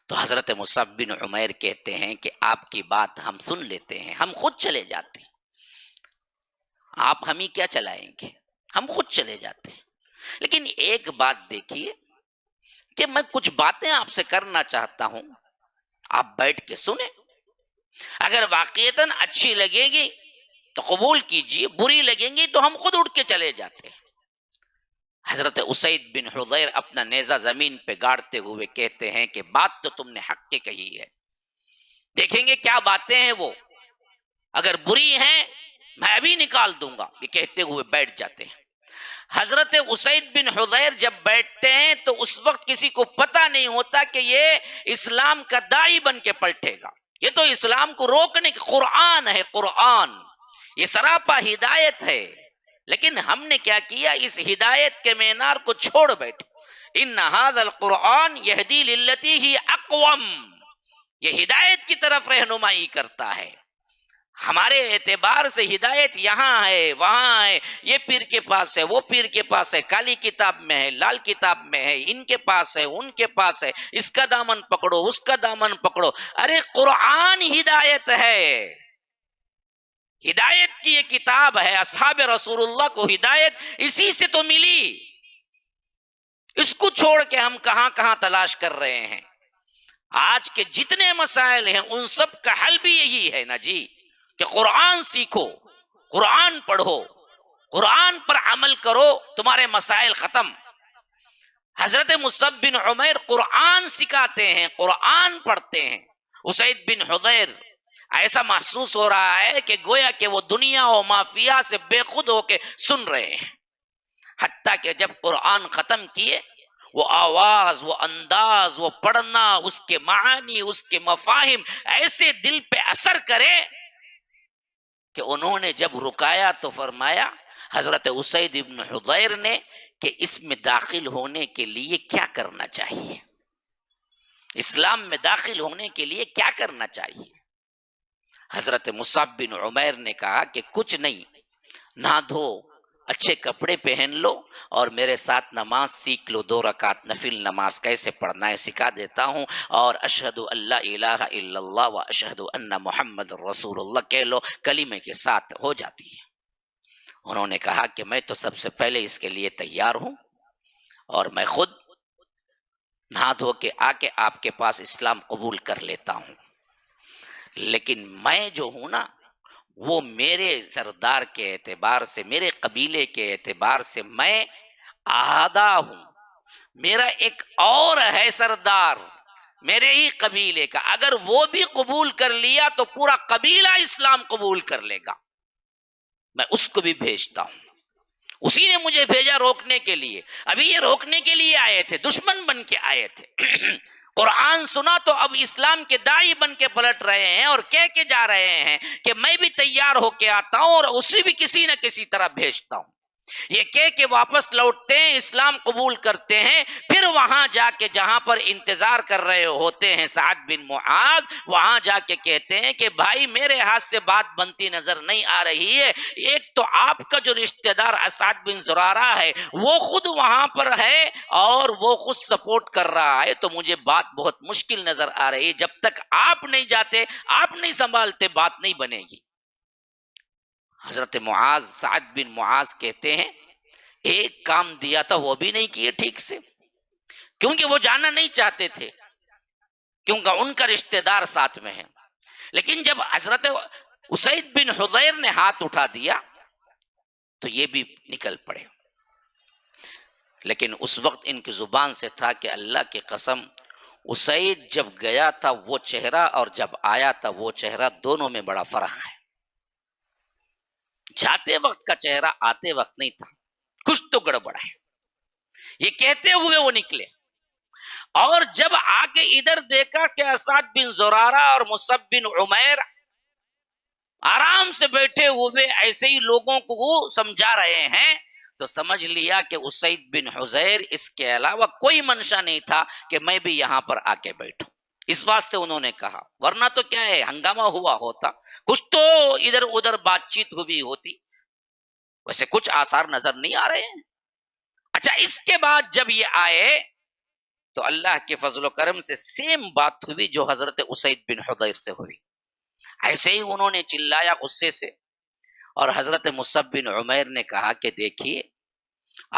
تو حضرت مصعب بن عمیر کہتے ہیں کہ آپ کی بات ہم سن لیتے ہیں، ہم خود چلے جاتے ہیں، آپ ہمیں کیا چلائیں گے، ہم خود چلے جاتے ہیں، لیکن ایک بات دیکھیے کہ میں کچھ باتیں آپ سے کرنا چاہتا ہوں، آپ بیٹھ کے سنیں، اگر واقعتاً اچھی لگے گی تو قبول کیجئے، بری لگیں گی تو ہم خود اٹھ کے چلے جاتے ہیں۔ حضرت اسید بن حضیر اپنا نیزہ زمین پہ گاڑتے ہوئے کہتے ہیں کہ بات تو تم نے حق کی کہی ہے، دیکھیں گے کیا باتیں ہیں وہ، اگر بری ہیں میں ابھی نکال دوں گا، یہ کہتے ہوئے بیٹھ جاتے ہیں۔ حضرت اسید بن حضیر جب بیٹھتے ہیں تو اس وقت کسی کو پتہ نہیں ہوتا کہ یہ اسلام کا داعی بن کے پلٹے گا، یہ تو اسلام کو روکنے کی قرآن ہے، قرآن یہ سراپا ہدایت ہے، لیکن ہم نے کیا کیا، اس ہدایت کے مینار کو چھوڑ بیٹھے۔ ان ھذا القرآن یہدی للتی ہی اقوم، یہ ہدایت کی طرف رہنمائی کرتا ہے، ہمارے اعتبار سے ہدایت یہاں ہے وہاں ہے، یہ پیر کے پاس ہے، وہ پیر کے پاس ہے، کالی کتاب میں ہے، لال کتاب میں ہے، ان کے پاس ہے، ان کے پاس ہے، اس کا دامن پکڑو، اس کا دامن پکڑو۔ ارے قرآن ہدایت ہے، ہدایت کی یہ کتاب ہے، اصحاب رسول اللہ کو ہدایت اسی سے تو ملی، اس کو چھوڑ کے ہم کہاں کہاں تلاش کر رہے ہیں۔ آج کے جتنے مسائل ہیں ان سب کا حل بھی یہی ہے نا جی، کہ قرآن سیکھو، قرآن پڑھو، قرآن پر عمل کرو، تمہارے مسائل ختم۔ حضرت مصعب بن عمیر قرآن سکھاتے ہیں، قرآن پڑھتے ہیں۔ اسید بن حضیر ایسا محسوس ہو رہا ہے کہ گویا کہ وہ دنیا و مافیا سے بے خود ہو کے سن رہے ہیں، حتیٰ کہ جب قرآن ختم کیے، وہ آواز، وہ انداز، وہ پڑھنا، اس کے معانی، اس کے مفاہم ایسے دل پہ اثر کرے کہ انہوں نے جب رکایا تو فرمایا حضرت اسید ابن حضیر نے کہ اس میں داخل ہونے کے لیے کیا کرنا چاہیے، اسلام میں داخل ہونے کے لیے کیا کرنا چاہیے؟ حضرت مصعب بن عمیر نے کہا کہ کچھ نہیں، نہا دھو، اچھے کپڑے پہن لو اور میرے ساتھ نماز سیکھ لو، 2 رکعت نفل نماز کیسے پڑھنا ہے سکھا دیتا ہوں، اور اشہد اللہ الہ الا اللہ و اشہد ان محمد رسول اللہ کہہ لو، کلمے کے ساتھ ہو جاتی ہے۔ انہوں نے کہا کہ میں تو سب سے پہلے اس کے لیے تیار ہوں، اور میں خود نہا دھو کے آ کے آپ کے پاس اسلام قبول کر لیتا ہوں، لیکن میں جو ہوں نا وہ میرے سردار کے اعتبار سے، میرے قبیلے کے اعتبار سے میں آہدہ ہوں، میرا ایک اور ہے سردار میرے ہی قبیلے کا، اگر وہ بھی قبول کر لیا تو پورا قبیلہ اسلام قبول کر لے گا، میں اس کو بھی بھیجتا ہوں۔ اسی نے مجھے بھیجا روکنے کے لیے، ابھی یہ روکنے کے لیے آئے تھے، دشمن بن کے آئے تھے قرآن سنا تو اب اسلام کے داعی بن کے پلٹ رہے ہیں اور کہہ کے جا رہے ہیں کہ میں بھی تیار ہو کے آتا ہوں اور اسے بھی کسی نہ کسی طرح بھیجتا ہوں۔ یہ کہہ کے واپس لوٹتے ہیں، اسلام قبول کرتے ہیں، پھر وہاں جا کے جہاں پر انتظار کر رہے ہوتے ہیں سعد بن معاذ، وہاں جا کے کہتے ہیں کہ بھائی میرے ہاتھ سے بات بنتی نظر نہیں آ رہی ہے، ایک تو آپ کا جو رشتہ دار اسعد بن زرارہ ہے وہ خود وہاں پر ہے اور وہ خود سپورٹ کر رہا ہے، تو مجھے بات بہت مشکل نظر آ رہی ہے، جب تک آپ نہیں جاتے، آپ نہیں سنبھالتے، بات نہیں بنے گی۔ حضرت معاذ، سعد بن معاذ کہتے ہیں ایک کام دیا تھا وہ بھی نہیں کیے ٹھیک سے، کیونکہ وہ جانا نہیں چاہتے تھے، کیونکہ ان کا رشتہ دار ساتھ میں ہے، لیکن جب حضرت اسید بن حضیر نے ہاتھ اٹھا دیا تو یہ بھی نکل پڑے، لیکن اس وقت ان کی زبان سے تھا کہ اللہ کی قسم، اسید جب گیا تھا وہ چہرہ اور جب آیا تھا وہ چہرہ، دونوں میں بڑا فرق ہے، جاتے وقت کا چہرہ آتے وقت نہیں تھا، کچھ تو گڑبڑ ہے، یہ کہتے ہوئے وہ نکلے، اور جب آ کے ادھر دیکھا کہ اسعد بن زرارہ اور مصعب بن عمیر آرام سے بیٹھے ہوئے ایسے ہی لوگوں کو وہ سمجھا رہے ہیں، تو سمجھ لیا کہ اسید بن حضیر اس کے علاوہ کوئی منشا نہیں تھا کہ میں بھی یہاں پر آ کے بیٹھوں، اس واسطے انہوں نے کہا، ورنہ تو کیا ہے ہنگامہ ہوا ہوتا، کچھ تو ادھر ادھر بات چیت ہوئی ہوتی، ویسے کچھ آثار نظر نہیں آ رہے ہیں۔ اچھا، اس کے بعد جب یہ آئے تو اللہ کے فضل و کرم سے سیم بات ہوئی جو حضرت اسید بن حضیر سے ہوئی، ایسے ہی انہوں نے چلایا غصے سے، اور حضرت مصعب بن عمیر نے کہا کہ دیکھیے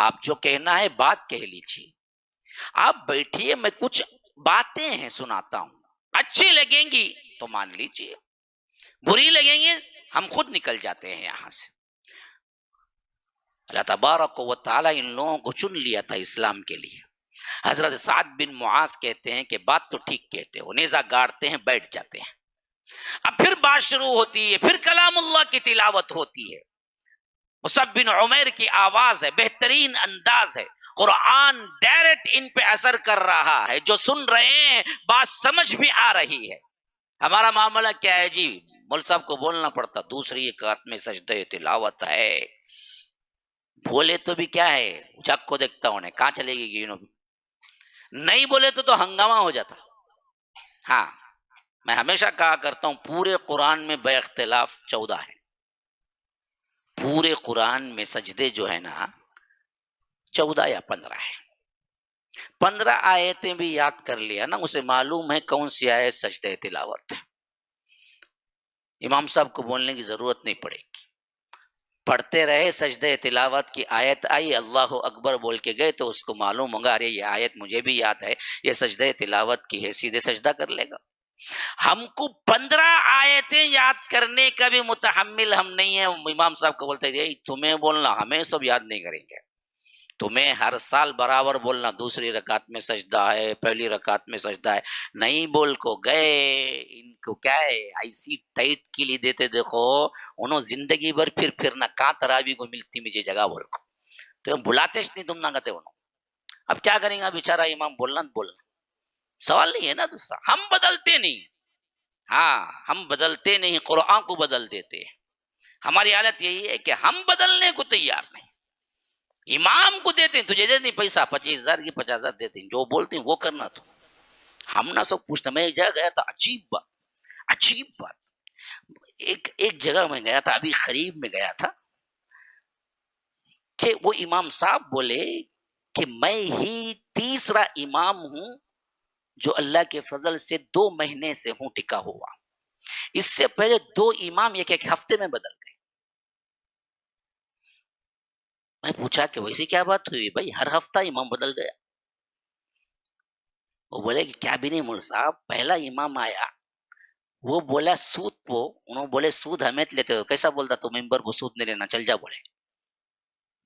آپ جو کہنا ہے بات کہہ لیجیے، آپ بیٹھیے، میں کچھ باتیں ہیں سناتا ہوں، اچھی لگیں گی تو مان لیجیے، بری لگیں گی ہم خود نکل جاتے ہیں یہاں سے۔ اللہ تبارک و تعالی ان لوگوں کو چن لیا تھا اسلام کے لیے۔ حضرت سعد بن معاذ کہتے ہیں کہ بات تو ٹھیک کہتے ہو، نیزہ گاڑتے ہیں، بیٹھ جاتے ہیں، اب پھر بات شروع ہوتی ہے، پھر کلام اللہ کی تلاوت ہوتی ہے، مصعب بن عمیر کی آواز ہے، بہترین انداز ہے، قرآن ڈائریکٹ ان پہ اثر کر رہا ہے، جو سن رہے ہیں بات سمجھ بھی آ رہی ہے۔ ہمارا معاملہ کیا ہے جی، مول صاحب کو بولنا پڑتا، دوسری رکعت میں سجدہ تلاوت ہے، بولے تو بھی کیا ہے، جگ کو دیکھتا ہوں کہاں چلے گی انہوں، نہیں بولے تو ہنگامہ ہو جاتا۔ ہاں، میں ہمیشہ کہا کرتا ہوں پورے قرآن میں بے اختلاف 14 ہے، پورے قرآن میں سجدے جو ہے نا 14 یا 15 ہے، 15 آیتیں بھی یاد کر لیا نا اسے معلوم ہے کون سی آیت سجدہ تلاوت ہے، امام صاحب کو بولنے کی ضرورت نہیں پڑے گی، پڑھتے رہے، سجدہ تلاوت کی آیت آئی، اللہ اکبر بول کے گئے تو اس کو معلوم ہوگا ارے یہ آیت مجھے بھی یاد ہے، یہ سجدہ تلاوت کی ہے، سیدھے سجدہ کر لے گا۔ ہم کو 15 آیتیں یاد کرنے کا بھی متحمل ہم نہیں ہیں، امام صاحب کو بولتے ہیں تمہیں بولنا، ہمیں سب یاد نہیں کریں گے، تمہیں ہر سال برابر بولنا، دوسری رکعت میں سجدہ ہے، پہلی رکعت میں سجدہ ہے، نہیں بول کو گئے، ان کو کیا ہے ایسی ٹائٹ کی لی دیتے، دیکھو انہوں زندگی بھر پھرنا کہاں تراوی کو ملتی مجھے جگہ بول کو، تو بلاتے نہیں تم نہ کہتے انہوں، اب کیا کریں گا بیچارہ امام، بولنا سوال نہیں ہے نا دوسرا، ہم بدلتے نہیں، ہاں ہم بدلتے نہیں، قرآن کو بدل دیتے ہیں، ہماری حالت یہی ہے کہ ہم بدلنے کو تیار نہیں. امام کو دیتے ہیں تجھے دے دیں پیسہ 25,000 کی 50,000 دیتے ہیں, جو بولتے ہیں وہ کرنا. تو ہم نہ سب پوچھتے. میں ایک جگہ گیا تھا, عجیب بات. ایک جگہ میں گیا تھا, ابھی قریب میں گیا تھا, کہ وہ امام صاحب بولے کہ میں ہی تیسرا امام ہوں جو اللہ کے فضل سے 2 مہینے سے ہوں ٹکا ہوا. اس سے پہلے 2 امام ایک ہفتے میں بدل گئے. میں پوچھا کہ ویسے کیا بات ہوئی بھائی, ہر ہفتہ امام بدل گیا؟ وہ بولے کہ کیا بھی نہیں مول صاحب, پہلا امام آیا وہ بولا سود پو, انہوں بولے سود ہمیں لیتے ہو, کیسا بولتا تو ممبر کو سود نہیں لینا, چل جا بولے,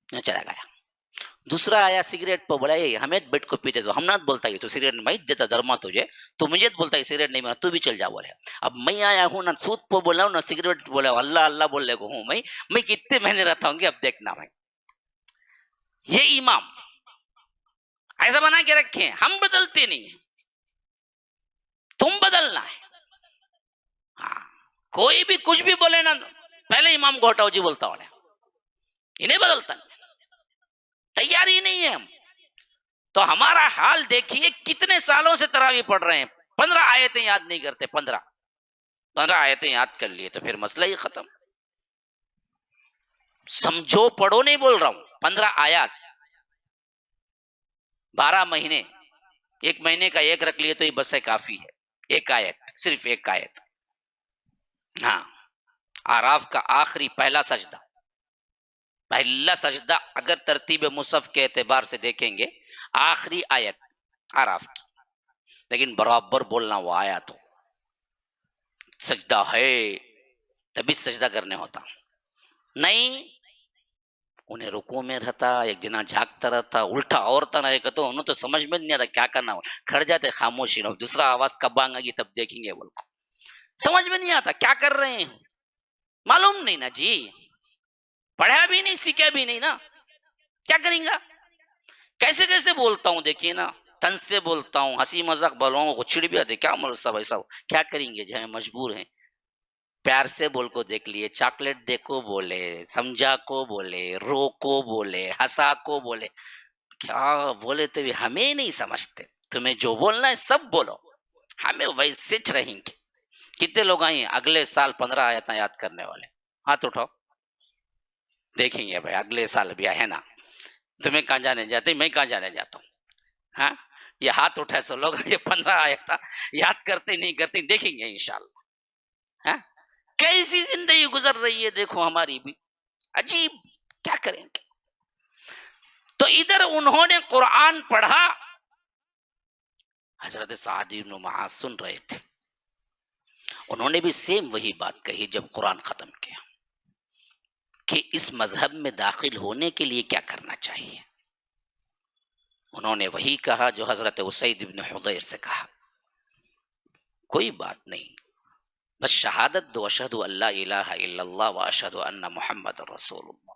میں چلا گیا. دوسرا آیا سگریٹ پہ, بولا یہ ہمیں بیٹھ کو پیتے ہو, ہم نہ بولتا ہے تو سگریٹ میں دیتا درما تجھے, تو مجھے بولتا ہے سگریٹ نہیں, تو بھی چل جا بولے. اب میں آیا ہوں نہ سود پہ بولا ہوں نہ سگریٹ بولا, اللہ بولنے کو ہوں. میں کتنے مہینے رہتا ہوں گے, اب دیکھنا. میں یہ امام ایسا بنا کے رکھے ہیں, ہم بدلتے نہیں ہیں, تم بدلنا ہے. ہاں, کوئی بھی کچھ بھی بولے نا, پہلے امام کو ہٹاؤ جی بولتا ہوں, انہیں بدلتا نہیں, تیار ہی نہیں ہے ہم. تو ہمارا حال دیکھیے, کتنے سالوں سے تراویح پڑھ رہے ہیں, 15 آیتیں یاد نہیں کرتے. 15 آیتیں یاد کر لیے تو پھر مسئلہ ہی ختم. سمجھو پڑھو نہیں بول رہا ہوں, 15 آیات 12 مہینے, 1 مہینے کا 1 رکھ لیے تو یہ بس ہے, کافی ہے. 1 آیت, صرف 1 آیت. ہاں, آراف کا آخری پہلا سجدہ اگر ترتیب مصحف کے اعتبار سے دیکھیں گے آخری آیت آراف کی, لیکن برابر بولنا وہ آیا تو سجدہ ہے تبھی سجدہ کرنے ہوتا. نہیں, انہیں رکوع میں رہتا, ایک جنا جھاگتا رہتا, الٹا عورتیں رہے تو انہوں تو سمجھ میں نہیں آتا کیا کرنا ہو, کھڑ جاتے خاموشی رہو, دوسرا آواز کب آئے گی تب دیکھیں گے. بول کو سمجھ میں نہیں آتا کیا کر رہے ہیں, معلوم نہیں نا جی, پڑھا بھی نہیں سیکھا بھی نہیں نا, کیا کریں گا. کیسے بولتا ہوں دیکھیے نا, تن سے بولتا ہوں, ہنسی مذاق بولوں کو چھڑ بھی آتے, کیا مول صاحب ایسا کیا کریں گے, جو ہم مجبور ہیں. پیار سے بول کو دیکھ لیے, چاکلیٹ دیکھو بولے, سمجھا کو بولے, رو کو بولے, ہنسا کو بولے, کیا بولے تو بھی ہمیں نہیں سمجھتے. تمہیں جو بولنا ہے سب بولو, ہمیں ویسے رہیں گے. کتنے لوگ آئیں اگلے سال 15 آیتیں یاد کرنے والے, ہاتھ اٹھاؤ, دیکھیں گے بھائی اگلے سال بھی ہے نا. تمہیں کہاں جانے جاتے, میں کہاں جانے جاتا ہوں. ہاں, یہ ہاتھ اٹھائے سو لوگ یہ 15 آیتیں یاد کرتے نہیں کرتے, دیکھیں گے انشاءاللہ. ہاں, کیسی زندگی گزر رہی ہے دیکھو ہماری بھی, عجیب, کیا کریں گے. تو ادھر انہوں نے قرآن پڑھا, حضرت سعد بن معاذ سن رہے تھے, انہوں نے بھی سیم وہی بات کہی جب قرآن ختم کیا, کہ اس مذہب میں داخل ہونے کے لیے کیا کرنا چاہیے. انہوں نے وہی کہا جو حضرت اسید بن حضیر سے کہا, کوئی بات نہیں, بس شہادت دو, اشہد ان لا الہ الا اللہ و اشہد ان محمد رسول اللہ.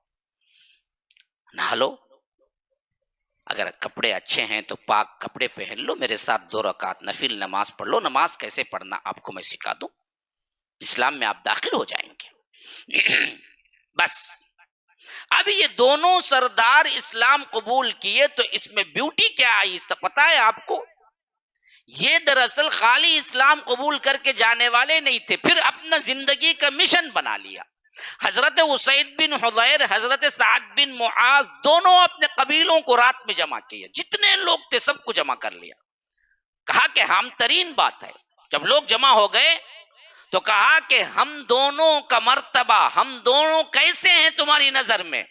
نہا لو, اگر کپڑے اچھے ہیں تو پاک کپڑے پہن لو, میرے ساتھ 2 رکعت نفل نماز پڑھ لو. نماز کیسے پڑھنا آپ کو میں سکھا دوں, اسلام میں آپ داخل ہو جائیں گے. بس اب یہ دونوں سردار اسلام قبول کیے, تو اس میں بیوٹی کیا آئی پتا ہے آپ کو, یہ دراصل خالی اسلام قبول کر کے جانے والے نہیں تھے, پھر اپنا زندگی کا مشن بنا لیا. حضرت اسید بن حضیر, حضرت سعد بن معاذ, دونوں اپنے قبیلوں کو رات میں جمع کیا, جتنے لوگ تھے سب کو جمع کر لیا. کہا کہ ہم ترین بات ہے, جب لوگ جمع ہو گئے تو کہا کہ ہم دونوں کا مرتبہ, ہم دونوں کیسے ہیں تمہاری نظر میں.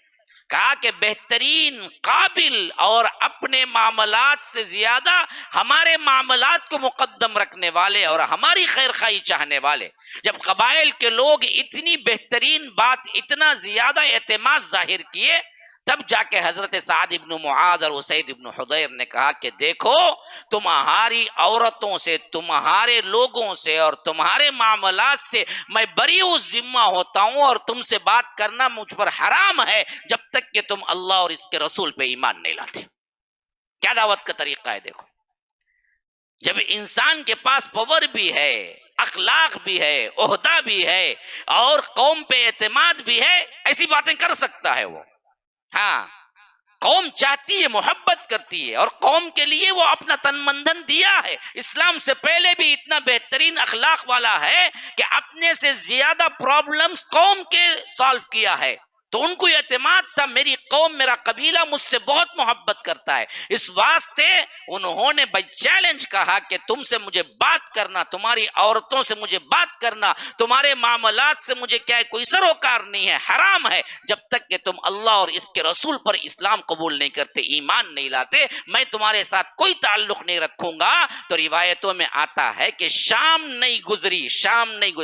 کہا کہ بہترین, قابل اور اپنے معاملات سے زیادہ ہمارے معاملات کو مقدم رکھنے والے اور ہماری خیر خواہی چاہنے والے. جب قبائل کے لوگ اتنی بہترین بات, اتنا زیادہ اعتماد ظاہر کیے, تب جا کے حضرت سعد بن معاذ اور اسید بن حضیر نے کہا کہ دیکھو, تمہاری عورتوں سے, تمہارے لوگوں سے اور تمہارے معاملات سے میں بری و ذمہ ہوتا ہوں, اور تم سے بات کرنا مجھ پر حرام ہے جب تک کہ تم اللہ اور اس کے رسول پہ ایمان نہیں لاتے. کیا دعوت کا طریقہ ہے دیکھو. جب انسان کے پاس پاور بھی ہے, اخلاق بھی ہے، عہدہ بھی ہے اور قوم پہ اعتماد بھی ہے، ایسی باتیں کر سکتا ہے وہ. ہاں، قوم چاہتی ہے، محبت کرتی ہے، اور قوم کے لیے وہ اپنا تن من دھن دیا ہے. اسلام سے پہلے بھی اتنا بہترین اخلاق والا ہے کہ اپنے سے زیادہ پرابلمز قوم کے سالو کیا ہے. تو ان کو اعتماد تھا میری قوم، میرا قبیلہ مجھ سے بہت محبت کرتا ہے، اس واسطے انہوں نے بائی چیلنج کہا کہ تم سے مجھے بات کرنا، تمہاری عورتوں سے مجھے بات کرنا، تمہارے معاملات سے مجھے کیا ہے کوئی سروکار نہیں ہے، حرام ہے. جب تک کہ تم اللہ اور اس کے رسول پر اسلام قبول نہیں کرتے، ایمان نہیں لاتے، میں تمہارے ساتھ کوئی تعلق نہیں رکھوں گا. تو روایتوں میں آتا ہے کہ شام نہیں گزری،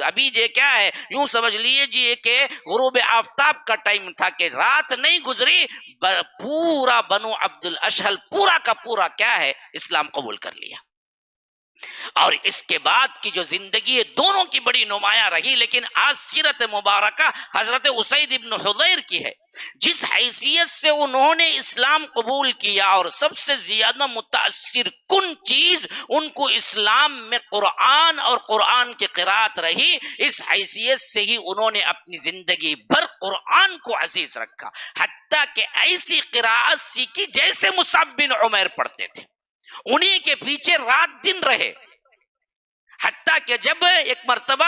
ابھی یہ کیا ہے، یوں سمجھ لیجئے کہ غروب آفتاب کا ٹائم تھا کہ رات نہیں گزری، پورا بنو عبد الاشہل پورا کا پورا کیا ہے اسلام قبول کر لیا. اور اس کے بعد کی جو زندگی ہے دونوں کی بڑی نمایاں رہی. لیکن آج سیرت مبارکہ حضرت اسید ابن حضیر کی ہے. جس حیثیت سے انہوں نے اسلام قبول کیا، اور سب سے زیادہ متاثر کن چیز ان کو اسلام میں قرآن اور قرآن کی قرات رہی. اس حیثیت سے ہی انہوں نے اپنی زندگی بھر قرآن کو عزیز رکھا، حتیٰ کہ ایسی قرات سیکھی جیسے مصعب بن عمیر پڑھتے تھے، انہی کے پیچھے رات دن رہے. حتیٰ کہ جب ایک مرتبہ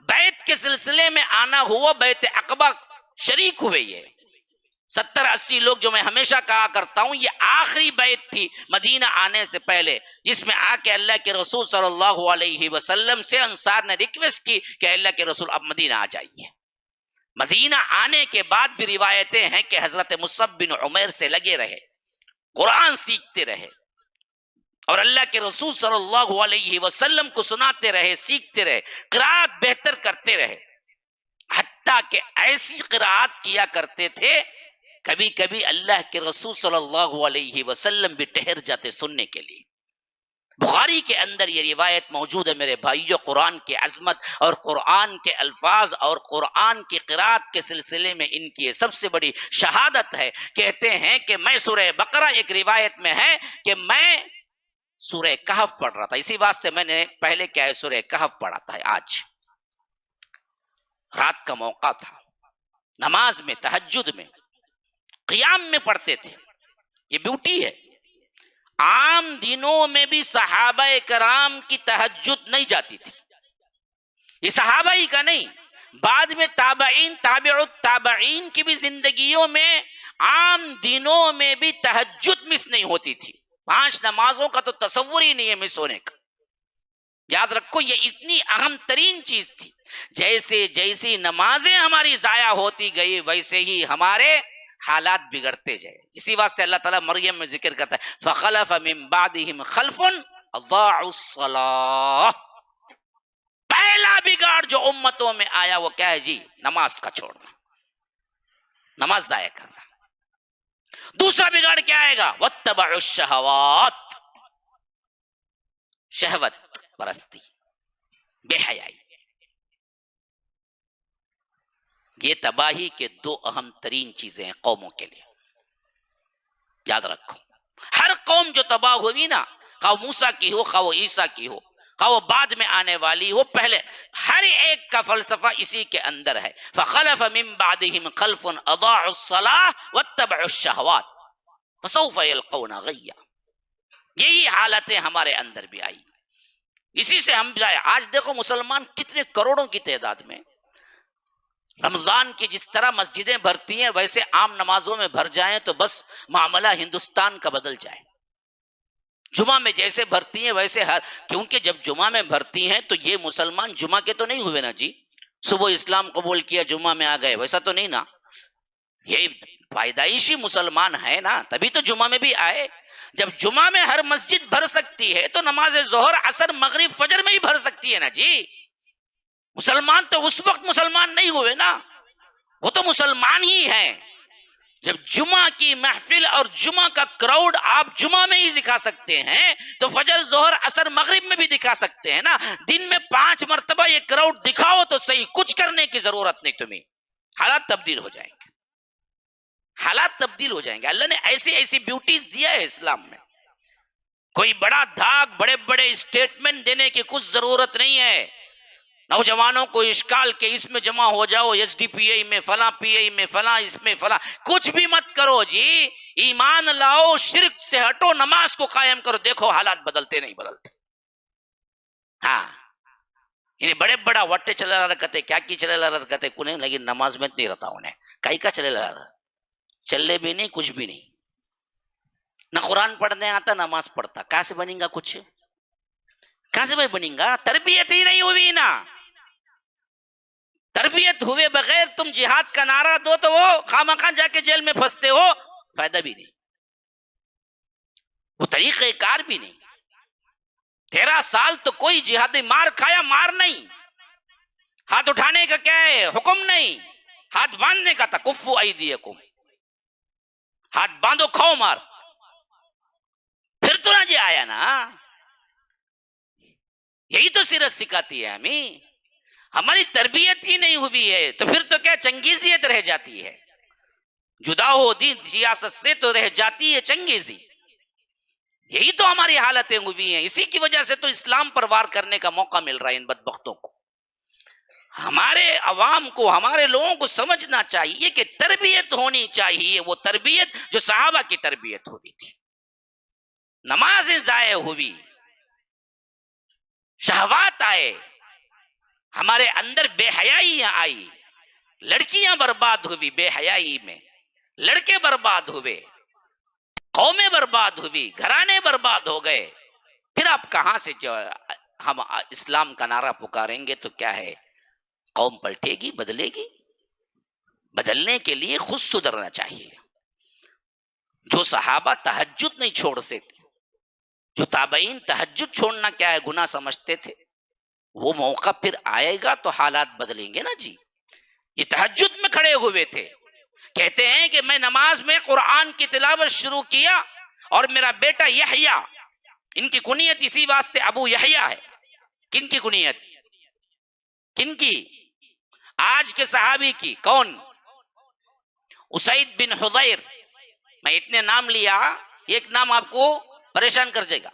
بیعت کے سلسلے میں آنا ہوا، بیعت عقبہ شریک ہوئے، یہ 70-80 لوگ جو میں ہمیشہ کہا کرتا ہوں یہ آخری بیعت تھی مدینہ آنے سے پہلے، جس میں آ کے اللہ کے رسول صلی اللہ علیہ وسلم سے انصار نے ریکویسٹ کی کہ اللہ کے رسول اب مدینہ آ جائیے. مدینہ آنے کے بعد بھی روایتیں ہیں کہ حضرت مصعب بن عمیر سے لگے رہے، قرآن سیکھتے رہے، اور اللہ کے رسول صلی اللہ علیہ وسلم کو سناتے رہے، سیکھتے رہے، قرآت بہتر کرتے رہے. حتیٰ کہ ایسی قرآت کیا کرتے تھے کبھی کبھی اللہ کے رسول صلی اللہ علیہ وسلم بھی ٹھہر جاتے سننے کے لیے. بخاری کے اندر یہ روایت موجود ہے میرے بھائیو. قرآن کی عظمت اور قرآن کے الفاظ اور قرآن کی قرآت کے سلسلے میں ان کی سب سے بڑی شہادت ہے. کہتے ہیں کہ میں سورہ بقرہ، ایک روایت میں ہے کہ میں سورہ کہف پڑھ رہا تھا، اسی واسطے میں نے پہلے کیا ہے سورہ کہف پڑھا تھا. آج رات کا موقع تھا، نماز میں، تہجد میں، قیام میں پڑھتے تھے. یہ بیوٹی ہے، عام دنوں میں بھی صحابہ کرام کی تہجد نہیں جاتی تھی. یہ صحابہ ہی کا نہیں، بعد میں تابعین، تابع التابعین کی بھی زندگیوں میں عام دنوں میں بھی تہجد مس نہیں ہوتی تھی. 5 نمازوں کا تو تصور ہی نہیں ہے مس ہونے کا. یاد رکھو یہ اتنی اہم ترین چیز تھی. جیسے جیسی نمازیں ہماری ضائع ہوتی گئی ویسے ہی ہمارے حالات بگڑتے جائے. اسی واسطے اللہ تعالیٰ مریم میں ذکر کرتا ہے فخلف من بعدہم خلف اضاعوا الصلاۃ. پہلا بگاڑ جو امتوں میں آیا وہ کیا ہے جی؟ نماز کا چھوڑنا، نماز ضائع کرنا. دوسرا بگاڑ کیا آئے گا؟ واتبعوا الشہوات، شہوت پرستی، بے حیائی. یہ تباہی کے 2 اہم ترین چیزیں ہیں قوموں کے لیے. یاد رکھو ہر قوم جو تباہ ہوئی نا، خواہ موسیٰ کی ہو، خواہ عیسیٰ کی ہو، خواہ وہ بعد میں آنے والی ہو، پہلے ہر ایک کا فلسفہ اسی کے اندر ہے. فخلف من بعدہم خلف اضاعوا الصلاۃ واتبعوا الشہوات فسوف یلقون غیا. یہی حالتیں ہمارے اندر بھی آئی، اسی سے ہم جائے. آج دیکھو مسلمان کتنے کروڑوں کی تعداد میں رمضان کی جس طرح مسجدیں بھرتی ہیں ویسے عام نمازوں میں بھر جائیں تو بس معاملہ ہندوستان کا بدل جائے. جمعہ میں جیسے بھرتی ہیں ویسے کیونکہ جب جمعہ میں بھرتی ہیں تو یہ مسلمان جمعہ کے تو نہیں ہوئے نا جی، صبح اسلام قبول کیا جمعہ میں آ گئے، ویسا تو نہیں نا. یہ پیدائشی مسلمان ہے نا، تبھی تو جمعہ میں بھی آئے. جب جمعہ میں ہر مسجد بھر سکتی ہے تو نماز ظہر، عصر، مغرب، فجر میں ہی بھر سکتی ہے نا جی. مسلمان تو اس وقت مسلمان نہیں ہوئے نا، وہ تو مسلمان ہی ہیں جب جمعہ کی محفل اور جمعہ کا کراؤڈ آپ جمعہ میں ہی دکھا سکتے ہیں تو فجر، ظہر، عصر، مغرب میں بھی دکھا سکتے ہیں نا. دن میں 5 مرتبہ یہ کراؤڈ دکھاؤ تو صحیح، کچھ کرنے کی ضرورت نہیں تمہیں. حالات تبدیل ہو جائیں گے، حالات تبدیل ہو جائیں گے. اللہ نے ایسی ایسی بیوٹیز دیا ہے اسلام میں. کوئی بڑا دھاگ، بڑے بڑے اسٹیٹمنٹ دینے کی کچھ ضرورت نہیں ہے. نوجوانوں کو اشکال کہ اس میں جمع ہو جاؤ، ایس ڈی پی آئی میں فلاں، پی آئی میں فلاں، اس میں فلاں، کچھ بھی مت کرو جی، ایمان لاؤ، شرک سے ہٹو، نماز کو قائم کرو، دیکھو حالات بدلتے نہیں بدلتے۔ ہاں انہیں بڑے بڑا وٹے چلے لا رکھتے، کیا کی چلے لا رکھتے کنہیں، لیکن نماز میں نہیں رہتا انہیں، کئی کا چلے لا رہا، چلے بھی نہیں، کچھ بھی نہیں، نہ قرآن پڑھنے آتا نماز پڑھتا، کہاں سے بنیں گا کچھ، کہاں سے بنیں گا؟ تربیت ہی نہیں ہوئی نا۔ تربیت ہوئے بغیر تم جہاد کا نعرہ دو تو وہ خامخواہ جا کے جیل میں پھنستے ہو، فائدہ بھی نہیں، وہ طریقہ کار بھی نہیں۔ 13 سال تو کوئی جہادی مار کھایا، مار نہیں، ہاتھ اٹھانے کا کیا ہے حکم نہیں، ہاتھ باندھنے کا تھا، کفو ایدیکم، ہاتھ باندھو کھاؤ مار، پھر تو نہ جی آیا نا۔ یہی تو سیرت سکھاتی ہے ہمیں، ہماری تربیت ہی نہیں ہوئی ہے تو پھر تو کیا چنگیزیت رہ جاتی ہے، جدا ہو دین سیاست سے تو رہ جاتی ہے چنگیزی۔ یہی تو ہماری حالتیں ہوئی ہیں، اسی کی وجہ سے تو اسلام پر وار کرنے کا موقع مل رہا ہے ان بدبختوں کو۔ ہمارے عوام کو، ہمارے لوگوں کو سمجھنا چاہیے کہ تربیت ہونی چاہیے، وہ تربیت جو صحابہ کی تربیت ہوئی تھی۔ نمازیں ضائع ہوئی، شہوات آئے، ہمارے اندر بے حیائیاں آئی، لڑکیاں برباد ہوئی بے حیائی میں، لڑکے برباد ہوئے، قومیں برباد ہوئی، گھرانے برباد ہو گئے، پھر آپ کہاں سے جو ہم اسلام کا نعرہ پکاریں گے تو کیا ہے؟ قوم پلٹے گی، بدلے گی؟ بدلنے کے لیے خود سدھرنا چاہیے۔ جو صحابہ تہجد نہیں چھوڑ سکتے، جو تابعین تہجد چھوڑنا کیا ہے گناہ سمجھتے تھے، وہ موقع پھر آئے گا تو حالات بدلیں گے نا جی۔ یہ تہجد میں کھڑے ہوئے تھے، کہتے ہیں کہ میں نماز میں قرآن کی تلاوت شروع کیا اور میرا بیٹا یحییٰ، ان کی کنیت اسی واسطے ابو یحییٰ ہے۔ کن کی کنیت؟ کن کی؟ آج کے صحابی کی۔ کون؟ اسید بن حضیر۔ میں اتنے نام لیا، ایک نام آپ کو پریشان کر جائے گا،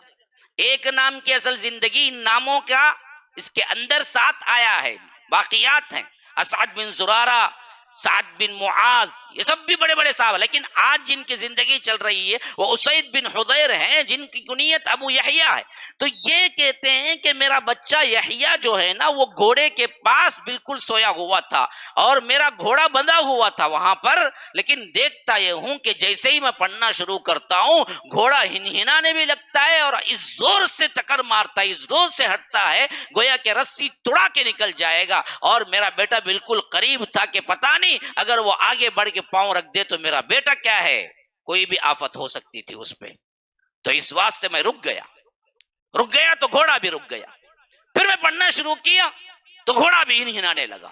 ایک نام کی اصل زندگی ان ناموں کا اس کے اندر 7 آیا ہے، واقعات ہیں، اسعد بن زرارہ، سعد بن معاذ، یہ سب بھی بڑے بڑے صحابہ، لیکن آج جن کی زندگی چل رہی ہے وہ اسید بن حضیر ہیں، جن کی کنیت ابو یحییٰ ہے۔ تو یہ کہتے ہیں کہ میرا بچہ یحییٰ جو ہے نا وہ گھوڑے کے پاس بالکل سویا ہوا تھا اور میرا گھوڑا بندھا ہوا تھا وہاں پر، لیکن دیکھتا یہ ہوں کہ جیسے ہی میں پڑھنا شروع کرتا ہوں گھوڑا ہنہنانے بھی لگتا ہے اور اس زور سے ٹکر مارتا ہے، اس زور سے ہٹتا ہے گویا کہ رسی توڑا کے نکل جائے گا، اور میرا بیٹا بالکل قریب تھا کہ پتہ نہیں اگر وہ آگے بڑھ کے پاؤں رکھ دے تو میرا بیٹا کیا ہے، کوئی بھی آفت ہو سکتی تھی اس پہ۔ تو اس واسطے میں رک گیا تو گھوڑا بھی رک گیا، پھر میں پڑھنا شروع کیا تو گھوڑا بھی ہنہنانے لگا،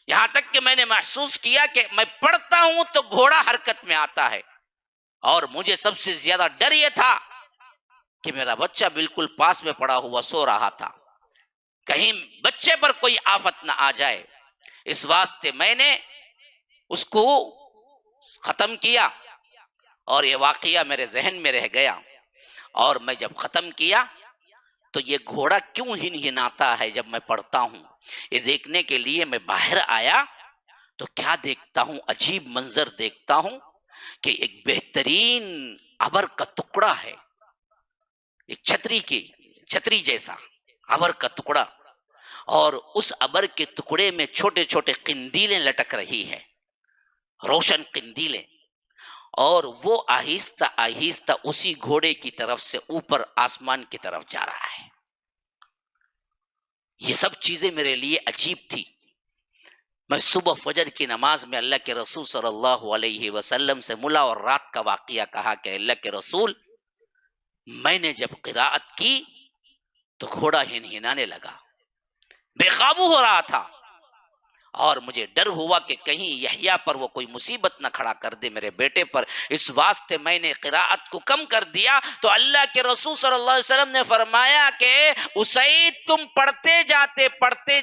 یہاں تک کہ میں نے محسوس کیا کہ میں پڑھتا ہوں تو گھوڑا حرکت میں آتا ہے، اور مجھے سب سے زیادہ ڈر یہ تھا کہ میرا بچہ بالکل پاس میں پڑا ہوا سو رہا تھا، کہیں بچے پر کوئی آفت نہ آ جائے۔ اس واسطے میں نے اس کو ختم کیا اور یہ واقعہ میرے ذہن میں رہ گیا، اور میں جب ختم کیا تو یہ گھوڑا کیوں ہنہناتا ہے جب میں پڑھتا ہوں، یہ دیکھنے کے لیے میں باہر آیا تو کیا دیکھتا ہوں، عجیب منظر دیکھتا ہوں کہ ایک بہترین ابر کا ٹکڑا ہے، ایک چھتری جیسا ابر کا ٹکڑا، اور اس ابر کے ٹکڑے میں چھوٹے چھوٹے قندیلیں لٹک رہی ہے، روشن قندیلیں، اور وہ آہستہ آہستہ اسی گھوڑے کی طرف سے اوپر آسمان کی طرف جا رہا ہے۔ یہ سب چیزیں میرے لیے عجیب تھی۔ میں صبح فجر کی نماز میں اللہ کے رسول صلی اللہ علیہ وسلم سے ملا اور رات کا واقعہ کہا کہ اللہ کے رسول، میں نے جب قراءت کی تو گھوڑا ہنہنانے لگا، بے قابو ہو رہا تھا، اور مجھے ڈر ہوا کہ کہیں یحییٰ پر وہ کوئی مصیبت نہ کھڑا کر دے، میرے بیٹے پر۔ اس واسطے میں نے قراءت کو کم کر دیا، تو اللہ کے رسول صلی اللہ علیہ وسلم نے فرمایا کہ اسید تم پڑھتے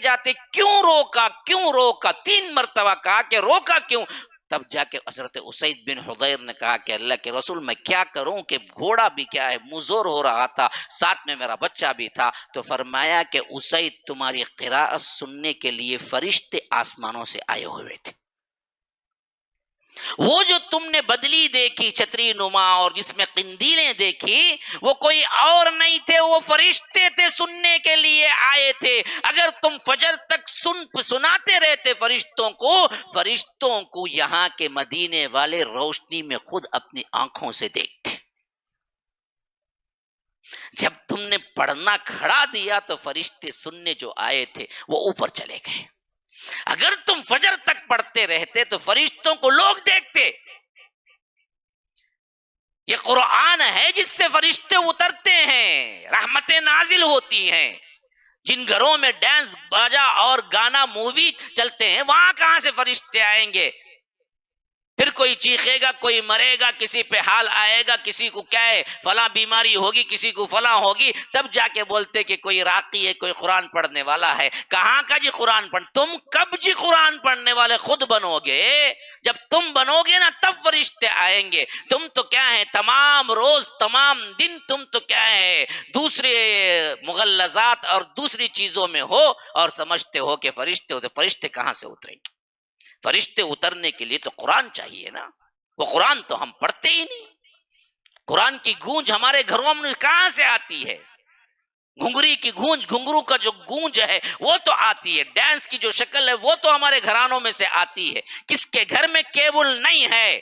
جاتے کیوں روکا 3 مرتبہ کہا کہ روکا کیوں؟ تب جا کے حضرت اسید بن حضیر نے کہا کہ اللہ کے رسول میں کیا کروں کہ گھوڑا بھی کیا ہے مزور ہو رہا تھا، ساتھ میں میرا بچہ بھی تھا. تو فرمایا کہ اسید تمہاری قراءت سننے کے لیے فرشتے آسمانوں سے آئے ہوئے تھے. وہ جو تم نے بدلی دیکھی چھتری نما اور جس میں قندیلیں دیکھی، وہ کوئی اور نہیں تھے، وہ فرشتے تھے، سننے کے لیے آئے تھے. اگر تم فجر تک سناتے رہتے فرشتوں کو یہاں کے مدینے والے روشنی میں خود اپنی آنکھوں سے دیکھتے. جب تم نے پڑھنا کھڑا دیا تو فرشتے سننے جو آئے تھے وہ اوپر چلے گئے. اگر تم فجر تک پڑھتے رہتے تو فرشتوں کو لوگ دیکھتے. یہ قرآن ہے جس سے فرشتے اترتے ہیں، رحمتیں نازل ہوتی ہیں. جن گھروں میں ڈانس باجا اور گانا مووی چلتے ہیں وہاں کہاں سے فرشتے آئیں گے؟ پھر کوئی چیخے گا، کوئی مرے گا، کسی پہ حال آئے گا، کسی کو کیا ہے فلاں بیماری ہوگی، کسی کو فلاں ہوگی، تب جا کے بولتے کہ کوئی راقی ہے، کوئی قرآن پڑھنے والا ہے. کہاں کا جی قرآن پڑھ؟ تم کب جی قرآن پڑھنے والے خود بنو گے؟ جب تم بنو گے نا تب فرشتے آئیں گے. تم تو کیا ہے تمام روز تمام دن تم تو کیا ہے دوسرے مغلظات اور دوسری چیزوں میں ہو اور سمجھتے ہو کہ فرشتے ہوتے. فرشتے کہاں سے اتریں گے؟ فرشتے اترنے کے لیے تو قرآن چاہیے نا. وہ قرآن تو ہم پڑھتے ہی نہیں. قرآن کی گونج ہمارے گھروں میں کہاں سے آتی ہے؟ گھنگری کی گونج، گھنگرو کا جو گونج ہے وہ تو آتی ہے. ڈانس کی جو شکل ہے وہ تو ہمارے گھرانوں میں سے آتی ہے. کس کے گھر میں کیبل نہیں ہے؟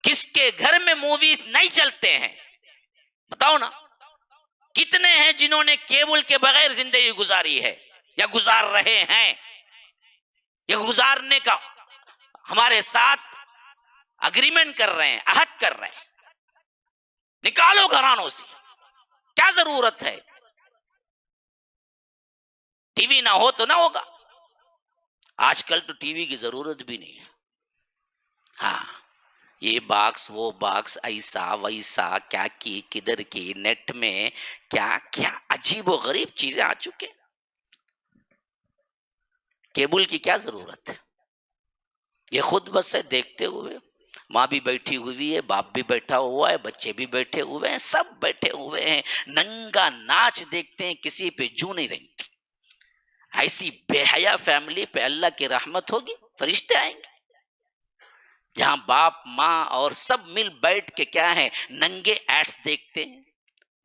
کس کے گھر میں موویز نہیں چلتے ہیں؟ بتاؤ نا. کتنے ہیں جنہوں نے کیبل کے بغیر زندگی گزاری ہے یا گزار رہے ہیں؟ یہ گزارنے کا ہمارے ساتھ اگریمنٹ کر رہے ہیں، عہد کر رہے ہیں. نکالو گھرانوں سے. کیا ضرورت ہے؟ ٹی وی نہ ہو تو نہ ہوگا. آج کل تو ٹی وی کی ضرورت بھی نہیں ہے. ہاں یہ باکس وہ باکس، ایسا ویسا، کیا کی کدھر کی، نیٹ میں کیا کیا عجیب و غریب چیزیں آ چکے. کیبل کی کیا ضرورت ہے؟ یہ خود بس ہے دیکھتے ہوئے. ماں بھی بیٹھی ہوئی ہے، باپ بھی بیٹھا ہوا ہے، بچے بھی بیٹھے ہوئے ہیں، سب بیٹھے ہوئے ہیں. ننگا ناچ دیکھتے ہیں، کسی پہ جو نہیں رہتی. ایسی بے حیا فیملی پہ اللہ کی رحمت ہوگی؟ فرشتے آئیں گے. جہاں باپ ماں اور سب مل بیٹھ کے کیا ہے ننگے ایڈس دیکھتے ہیں،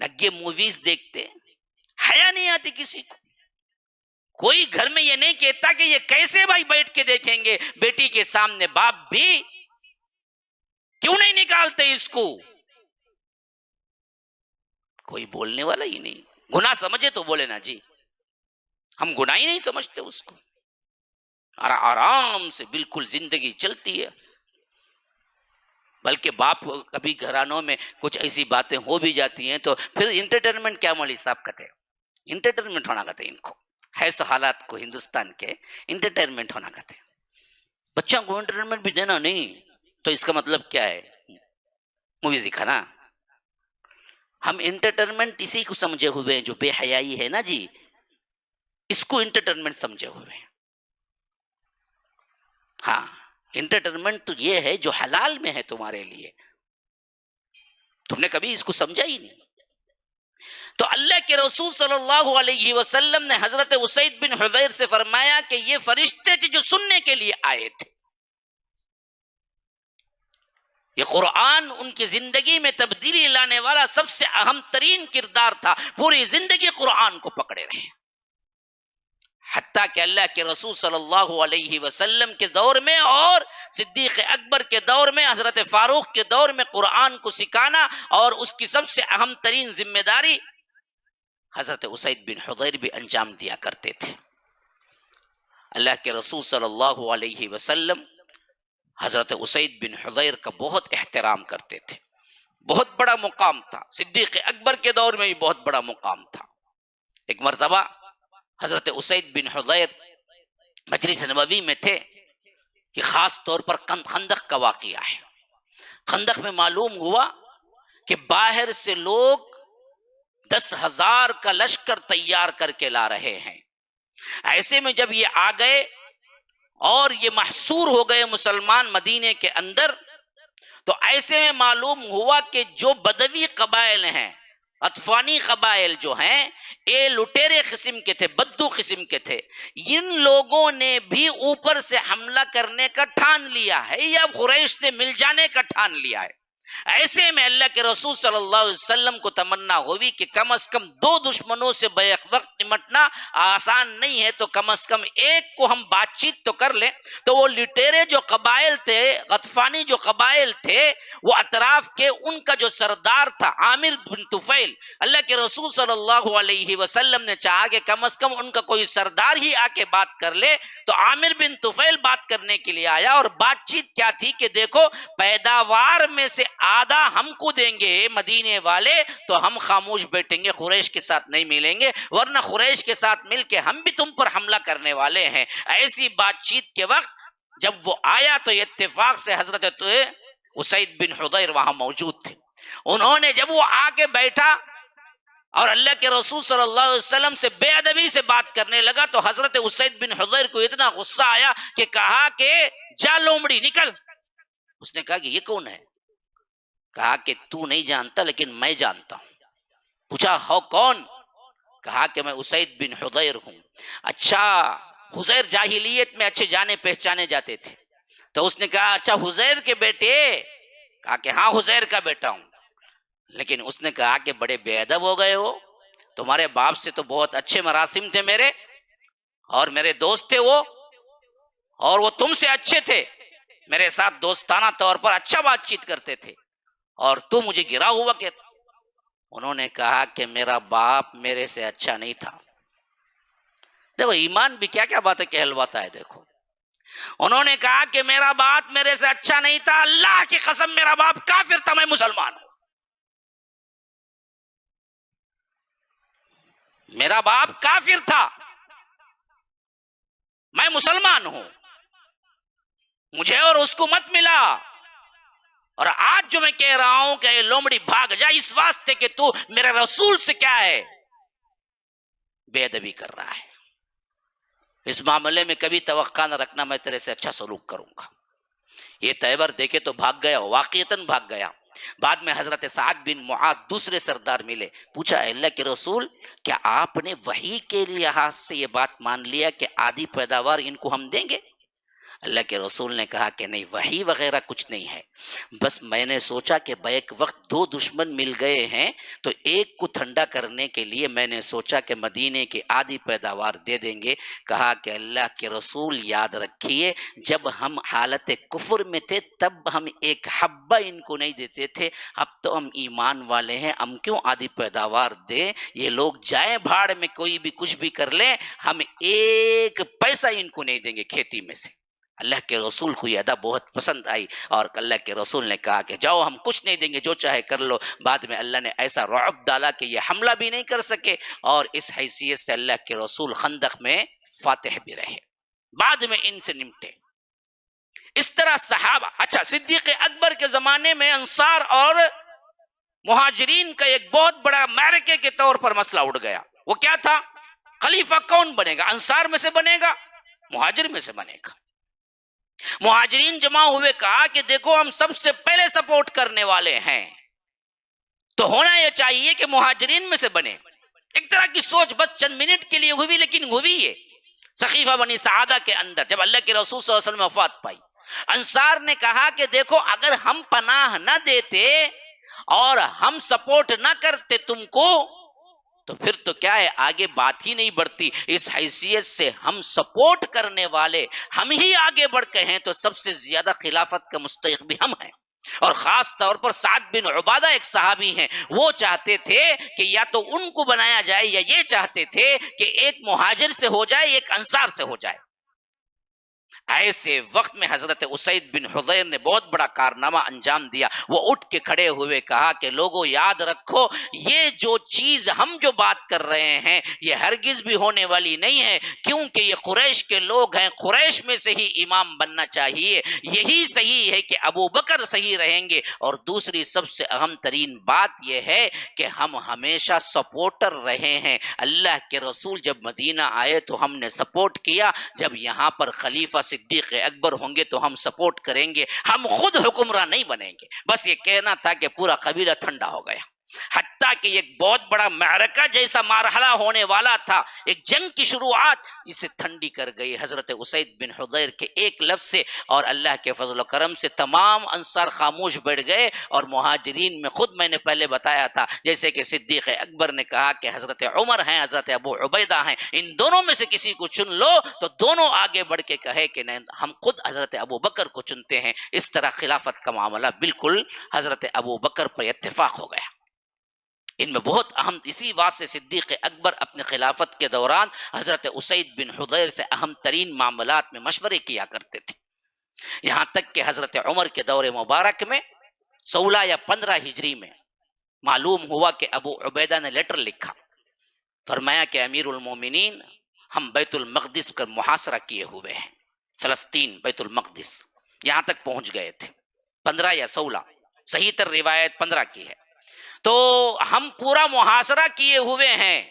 ننگے موویز دیکھتے ہیں. حیا نہیں آتی کسی کو. کوئی گھر میں یہ نہیں کہتا کہ یہ کیسے بھائی بیٹھ کے دیکھیں گے بیٹی کے سامنے. باپ بھی کیوں نہیں نکالتے اس کو؟ کوئی بولنے والا ہی نہیں. گناہ سمجھے تو بولے نا جی. ہم گناہ ہی نہیں سمجھتے اس کو. آرام سے بالکل زندگی چلتی ہے. بلکہ باپ کبھی گھرانوں میں کچھ ایسی باتیں ہو بھی جاتی ہیں تو پھر انٹرٹینمنٹ کیا مولوی صاحب کہتے ہیں؟ انٹرٹینمنٹ ہونا کہتے ہیں. ان کو ہے سو حالات کو ہندوستان کے انٹرٹینمنٹ ہونا کہتے ہیں. بچوں کو انٹرٹینمنٹ بھی دینا نہیں تو اس کا مطلب کیا ہے؟ موویز دکھانا. ہم انٹرٹینمنٹ اسی کو سمجھے ہوئے ہیں جو بے حیائی ہے نا جی، اس کو انٹرٹینمنٹ سمجھے ہوئے ہیں. ہاں انٹرٹینمنٹ تو یہ ہے جو حلال میں ہے تمہارے لیے. تم نے کبھی اس کو سمجھا ہی نہیں. تو اللہ کے رسول صلی اللہ علیہ وسلم نے حضرت اسید بن حضیر سے فرمایا کہ یہ فرشتے تھے جو سننے کے لیے آئے تھے. یہ قرآن ان کی زندگی میں تبدیلی لانے والا سب سے اہم ترین کردار تھا. پوری زندگی قرآن کو پکڑے رہے. حتیٰ کہ اللہ کے رسول صلی اللہ علیہ وسلم کے دور میں اور صدیق اکبر کے دور میں، حضرت فاروق کے دور میں قرآن کو سکھانا اور اس کی سب سے اہم ترین ذمہ داری حضرت اسید بن حضیر بھی انجام دیا کرتے تھے. اللہ کے رسول صلی اللہ علیہ وسلم حضرت اسید بن حضیر کا بہت احترام کرتے تھے. بہت بڑا مقام تھا. صدیق اکبر کے دور میں بھی بہت بڑا مقام تھا. ایک مرتبہ حضرت اسید بن حضیر مجلس نبوی میں تھے کہ خاص طور پر خندق کا واقعہ ہے. خندق میں معلوم ہوا کہ باہر سے لوگ 10,000 کا لشکر تیار کر کے لا رہے ہیں. ایسے میں جب یہ آ گئے اور یہ محصور ہو گئے مسلمان مدینے کے اندر، تو ایسے میں معلوم ہوا کہ جو بدوی قبائل ہیں، اطفانی قبائل جو ہیں، یہ لٹیرے قسم کے تھے، بدو قسم کے تھے، ان لوگوں نے بھی اوپر سے حملہ کرنے کا ٹھان لیا ہے یا قریش سے مل جانے کا ٹھان لیا ہے۔ ایسے میں اللہ کے رسول صلی اللہ علیہ وسلم کو تمنا ہوئی کہ کم از کم دو دشمنوں سے بیک وقت نمٹنا آسان نہیں ہے، تو کم از کم ایک کو ہم بات چیت تو کر لیں۔ تو وہ لٹیرے جو قبائل تھے، غطفانی جو قبائل تھے، وہ اطراف کے ان کا جو سردار تھا عامر بن طفیل، اللہ کے رسول صلی اللہ علیہ وسلم نے چاہا کہ کم از کم ان کا کوئی سردار ہی آ کے بات کر لے، تو عامر بن طفیل بات کرنے کے لیے آیا۔ اور بات چیت کیا تھی کہ دیکھو، پیداوار میں سے آدھا ہم کو دیں گے مدینے والے تو ہم خاموش بیٹھیں گے، قریش کے ساتھ نہیں ملیں گے، ورنہ قریش کے ساتھ مل کے ہم بھی تم پر حملہ کرنے والے ہیں۔ ایسی بات چیت کے وقت جب وہ آیا تو اتفاق سے حضرت اسید بن حضیر وہاں موجود تھے۔ انہوں نے جب وہ آ کے بیٹھا اور اللہ کے رسول صلی اللہ علیہ وسلم سے بے ادبی سے بات کرنے لگا، تو حضرت اسید بن حضیر کو اتنا غصہ آیا کہ کہا کہ جا لومڑی نکل۔ اس نے کہا کہ یہ کون ہے؟ کہا کہ تو نہیں جانتا لیکن میں جانتا ہوں۔ پوچھا ہو کون؟ کہا کہ میں اسید بن حضیر ہوں۔ اچھا، حضیر جاہلیت میں اچھے جانے پہچانے جاتے تھے، تو اس نے کہا اچھا حضیر کے بیٹے؟ کہا کہ ہاں حضیر کا بیٹا ہوں۔ لیکن اس نے کہا کہ بڑے بے ادب ہو گئے ہو، تمہارے باپ سے تو بہت اچھے مراسم تھے میرے، اور میرے دوست تھے وہ، اور وہ تم سے اچھے تھے، میرے ساتھ دوستانہ طور پر اچھا بات چیت کرتے تھے، اور تو مجھے گرا ہوا کہتا۔ انہوں نے کہا کہ میرا باپ میرے سے اچھا نہیں تھا۔ دیکھو ایمان بھی کیا کیا باتیں کہلواتا ہے۔ دیکھو انہوں نے کہا کہ میرا باپ میرے سے اچھا نہیں تھا، اللہ کی قسم میرا باپ کافر تھا، میں مسلمان ہوں۔ میرا باپ کافر تھا، میں مسلمان ہوں، مجھے اور اس کو مت ملا۔ اور آج جو میں کہہ رہا ہوں کہ اے لومڑی بھاگ جا، اس واسطے کہ تو میرے رسول سے کیا ہے، بے ادبی کر رہا ہے۔ اس معاملے میں کبھی توقع نہ رکھنا میں تیرے سے اچھا سلوک کروں گا۔ یہ تیور دیکھے تو بھاگ گیا، واقعتاً بھاگ گیا۔ بعد میں حضرت سعد بن معاذ دوسرے سردار ملے، پوچھا اللہ کے رسول کیا آپ نے وحی کے لحاظ سے یہ بات مان لیا کہ آدھی پیداوار ان کو ہم دیں گے؟ اللہ کے رسول نے کہا کہ نہیں، وحی وغیرہ کچھ نہیں ہے، بس میں نے سوچا کہ بیک وقت دو دشمن مل گئے ہیں تو ایک کو ٹھنڈا کرنے کے لیے میں نے سوچا کہ مدینے کی آدھی پیداوار دے دیں گے۔ کہا کہ اللہ کے رسول یاد رکھیے، جب ہم حالت کفر میں تھے تب ہم ایک حبہ ان کو نہیں دیتے تھے، اب تو ہم ایمان والے ہیں، ہم کیوں آدھی پیداوار دیں؟ یہ لوگ جائیں بھاڑ میں، کوئی بھی کچھ بھی کر لیں، ہم ایک پیسہ ان کو نہیں دیں گے کھیتی میں سے۔ اللہ کے رسول کو یہ ادا بہت پسند آئی، اور اللہ کے رسول نے کہا کہ جاؤ ہم کچھ نہیں دیں گے، جو چاہے کر لو۔ بعد میں اللہ نے ایسا رعب ڈالا کہ یہ حملہ بھی نہیں کر سکے، اور اس حیثیت سے اللہ کے رسول خندق میں فاتح بھی رہے، بعد میں ان سے نمٹے۔ اس طرح صحابہ، اچھا صدیق اکبر کے زمانے میں انصار اور مہاجرین کا ایک بہت بڑا معرکے کے طور پر مسئلہ اٹھ گیا۔ وہ کیا تھا؟ خلیفہ کون بنے گا؟ انصار میں سے بنے گا، مہاجر میں سے بنے گا؟ مہاجرین جمع ہوئے، کہا کہ دیکھو ہم سب سے پہلے سپورٹ کرنے والے ہیں، تو ہونا یہ چاہیے کہ مہاجرین میں سے بنے۔ ایک طرح کی سوچ بس چند منٹ کے لیے ہوئی، لیکن ہوئی یہ سقیفہ بنی سعادہ کے اندر جب اللہ کے رسول صلی اللہ علیہ وسلم وفات پائی۔ انصار نے کہا کہ دیکھو اگر ہم پناہ نہ دیتے اور ہم سپورٹ نہ کرتے تم کو تو پھر تو کیا ہے، آگے بات ہی نہیں بڑھتی۔ اس حیثیت سے ہم سپورٹ کرنے والے ہم ہی آگے بڑھ کے ہیں، تو سب سے زیادہ خلافت کا مستحق بھی ہم ہیں۔ اور خاص طور پر سعد بن عبادہ ایک صحابی ہیں، وہ چاہتے تھے کہ یا تو ان کو بنایا جائے، یا یہ چاہتے تھے کہ ایک مہاجر سے ہو جائے ایک انصار سے ہو جائے۔ ایسے وقت میں حضرت اسید بن حضیر نے بہت بڑا کارنامہ انجام دیا۔ وہ اٹھ کے کھڑے ہوئے کہا کہ لوگوں یاد رکھو، یہ جو چیز ہم جو بات کر رہے ہیں یہ ہرگز بھی ہونے والی نہیں ہے، کیونکہ یہ قریش کے لوگ ہیں، قریش میں سے ہی امام بننا چاہیے، یہی صحیح ہے کہ ابو بکر صحیح رہیں گے۔ اور دوسری سب سے اہم ترین بات یہ ہے کہ ہم ہمیشہ سپورٹر رہے ہیں۔ اللہ کے رسول جب مدینہ آئے تو ہم نے سپورٹ کیا، جب یہاں پر خلیفہ سے صدیق اکبر ہوں گے تو ہم سپورٹ کریں گے، ہم خود حکمراں نہیں بنیں گے۔ بس یہ کہنا تھا کہ پورا قبیلہ ٹھنڈا ہو گیا، حتیٰ کہ ایک بہت بڑا معرکہ جیسا مرحلہ ہونے والا تھا، ایک جنگ کی شروعات اسے ٹھنڈی کر گئی حضرت اسید بن حضیر کے ایک لفظ سے، اور اللہ کے فضل و کرم سے تمام انصار خاموش بیٹھ گئے۔ اور مہاجرین میں خود میں نے پہلے بتایا تھا، جیسے کہ صدیق اکبر نے کہا کہ حضرت عمر ہیں، حضرت ابو عبیدہ ہیں، ان دونوں میں سے کسی کو چن لو، تو دونوں آگے بڑھ کے کہے کہ نہیں، ہم خود حضرت ابو بکر کو چنتے ہیں۔ اس طرح خلافت کا معاملہ بالکل حضرت ابو بکر پر اتفاق ہو گیا۔ ان میں بہت اہم، اسی واسطے صدیق اکبر اپنے خلافت کے دوران حضرت اسید بن حضیر سے اہم ترین معاملات میں مشورے کیا کرتے تھے، یہاں تک کہ حضرت عمر کے دور مبارک میں 16 یا 15 ہجری میں معلوم ہوا کہ ابو عبیدہ نے لیٹر لکھا، فرمایا کہ امیر المومنین، ہم بیت المقدس کا محاصرہ کیے ہوئے ہیں، فلسطین بیت المقدس یہاں تک پہنچ گئے تھے، 15 یا 16، صحیح تر روایت 15 کی ہے، تو ہم پورا محاصرہ کیے ہوئے ہیں،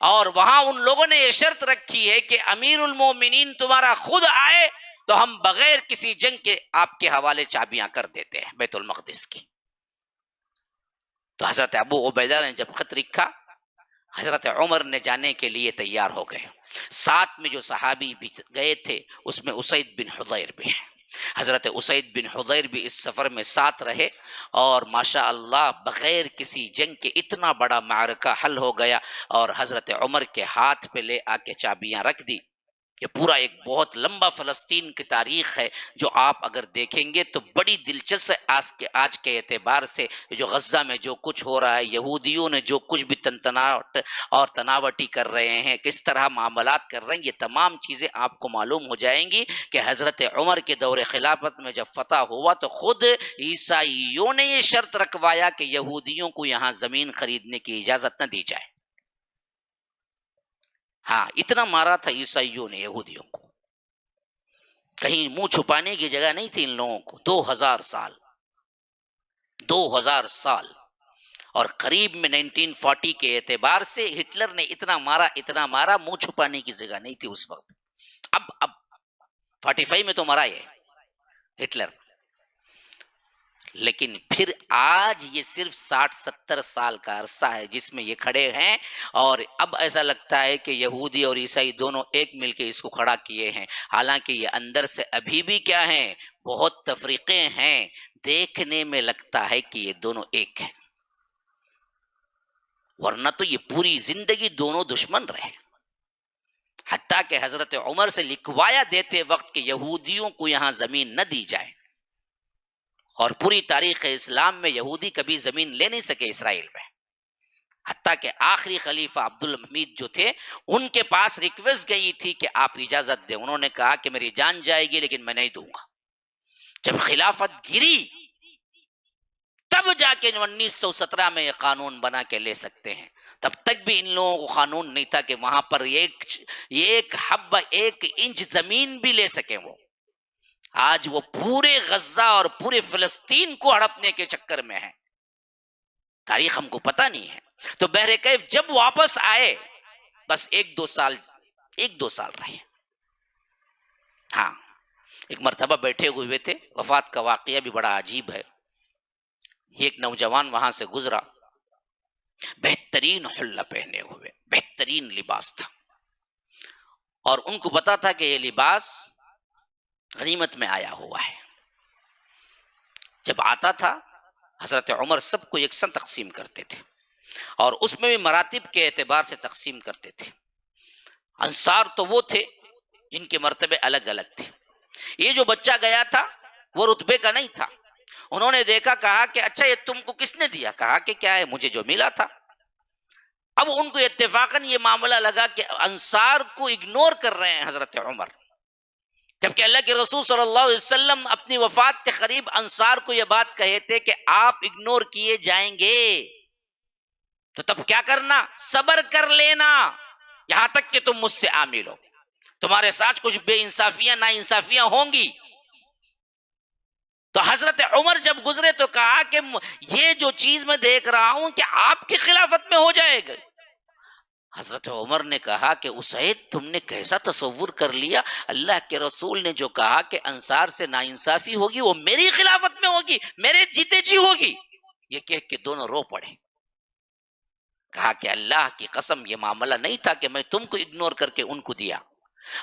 اور وہاں ان لوگوں نے یہ شرط رکھی ہے کہ امیر المومنین تمہارا خود آئے تو ہم بغیر کسی جنگ کے آپ کے حوالے چابیاں کر دیتے ہیں بیت المقدس کی۔ تو حضرت ابو عبیدہ نے جب خط لکھا، حضرت عمر نے جانے کے لیے تیار ہو گئے، ساتھ میں جو صحابی بھی گئے تھے اس میں اسید بن حضیر بھی ہیں، حضرت اسید بن حضیر بھی اس سفر میں ساتھ رہے، اور ماشاء اللہ بغیر کسی جنگ کے اتنا بڑا معرکہ حل ہو گیا، اور حضرت عمر کے ہاتھ پہ لے آ کے چابیاں رکھ دی۔ یہ پورا ایک بہت لمبا فلسطین کی تاریخ ہے جو آپ اگر دیکھیں گے تو بڑی دلچسپ ہے۔ آج کے اعتبار سے جو غزہ میں جو کچھ ہو رہا ہے، یہودیوں نے جو کچھ بھی تنتناٹ اور تناوٹی کر رہے ہیں، کس طرح معاملات کر رہے ہیں، یہ تمام چیزیں آپ کو معلوم ہو جائیں گی کہ حضرت عمر کے دور خلافت میں جب فتح ہوا تو خود عیسائیوں نے یہ شرط رکھوایا کہ یہودیوں کو یہاں زمین خریدنے کی اجازت نہ دی جائے۔ ہاں، اتنا مارا تھا عیسائیوں نے یہودیوں کو، کہیں منہ چھپانے کی جگہ نہیں تھی ان لوگوں کو۔ 2000 سال، اور قریب میں 1940 کے اعتبار سے ہٹلر نے اتنا مارا، منہ چھپانے کی جگہ نہیں تھی اس وقت۔ اب 45 میں تو مرا ہے ہٹلر، لیکن پھر آج یہ صرف 60-70 سال کا عرصہ ہے جس میں یہ کھڑے ہیں، اور اب ایسا لگتا ہے کہ یہودی اور عیسائی دونوں ایک مل کے اس کو کھڑا کیے ہیں، حالانکہ یہ اندر سے ابھی بھی کیا ہیں، بہت تفریقے ہیں، دیکھنے میں لگتا ہے کہ یہ دونوں ایک ہیں، ورنہ تو یہ پوری زندگی دونوں دشمن رہے۔ حتیٰ کہ حضرت عمر سے لکھوایا دیتے وقت کہ یہودیوں کو یہاں زمین نہ دی جائے، اور پوری تاریخ اسلام میں یہودی کبھی زمین لے نہیں سکے اسرائیل میں، حتیٰ کہ آخری خلیفہ عبدالحمید جو تھے ان کے پاس ریکویسٹ گئی تھی کہ آپ اجازت دیں، انہوں نے کہا کہ میری جان جائے گی لیکن میں نہیں دوں گا۔ جب خلافت گری تب جا کے 1917 میں یہ قانون بنا کے لے سکتے ہیں، تب تک بھی ان لوگوں کو قانون نہیں تھا کہ وہاں پر ایک حب، 1 انچ زمین بھی لے سکیں وہ۔ آج وہ پورے غزہ اور پورے فلسطین کو ہڑپنے کے چکر میں ہیں، تاریخ ہم کو پتہ نہیں ہے۔ تو بہرکیف جب واپس آئے بس 1-2 سال رہے۔ ہاں، ایک مرتبہ بیٹھے ہوئے تھے، وفات کا واقعہ بھی بڑا عجیب ہے۔ ایک نوجوان وہاں سے گزرا، بہترین حلہ پہنے ہوئے، بہترین لباس تھا، اور ان کو پتا تھا کہ یہ لباس غنیمت میں آیا ہوا ہے۔ جب آتا تھا حضرت عمر سب کو یکساں تقسیم کرتے تھے، اور اس میں بھی مراتب کے اعتبار سے تقسیم کرتے تھے۔ انصار تو وہ تھے جن کے مرتبے الگ الگ تھے۔ یہ جو بچہ گیا تھا وہ رتبے کا نہیں تھا، انہوں نے دیکھا، کہا کہ اچھا یہ تم کو کس نے دیا؟ کہا کہ کیا ہے، مجھے جو ملا تھا۔ اب ان کو اتفاقاً یہ معاملہ لگا کہ انصار کو اگنور کر رہے ہیں حضرت عمر، جبکہ اللہ کے رسول صلی اللہ علیہ وسلم اپنی وفات کے قریب انصار کو یہ بات کہے تھے کہ آپ اگنور کیے جائیں گے تو تب کیا کرنا، صبر کر لینا یہاں تک کہ تم مجھ سے عامل ہو، تمہارے ساتھ کچھ بے انصافیاں نا انصافیاں ہوں گی۔ تو حضرت عمر جب گزرے تو کہا کہ یہ جو چیز میں دیکھ رہا ہوں کہ آپ کی خلافت میں ہو جائے گا، حضرت عمر نے کہا کہ اسید تم نے کیسا تصور کر لیا، اللہ کے رسول نے جو کہا کہ انصار سے ناانصافی ہوگی وہ میری خلافت میں ہوگی، میرے جیتے جی ہوگی، یہ کہہ کے دونوں رو پڑے۔ کہا کہ اللہ کی قسم یہ معاملہ نہیں تھا کہ میں تم کو اگنور کر کے ان کو دیا،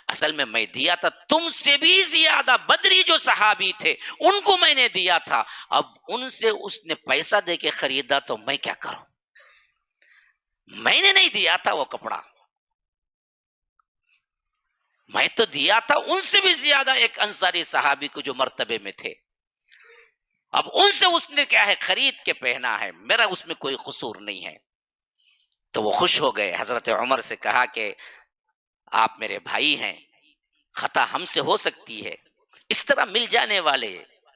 اصل میں دیا تھا تم سے بھی زیادہ، بدری جو صحابی تھے ان کو میں نے دیا تھا، اب ان سے اس نے پیسہ دے کے خریدا تو میں کیا کروں، میں نے نہیں دیا تھا وہ کپڑا، میں تو دیا تھا ان سے بھی زیادہ ایک انصاری صحابی کو جو مرتبے میں تھے، اب ان سے اس نے کیا ہے خرید کے پہنا ہے، میرا اس میں کوئی قصور نہیں ہے۔ تو وہ خوش ہو گئے، حضرت عمر سے کہا کہ آپ میرے بھائی ہیں، خطا ہم سے ہو سکتی ہے، اس طرح مل جانے والے،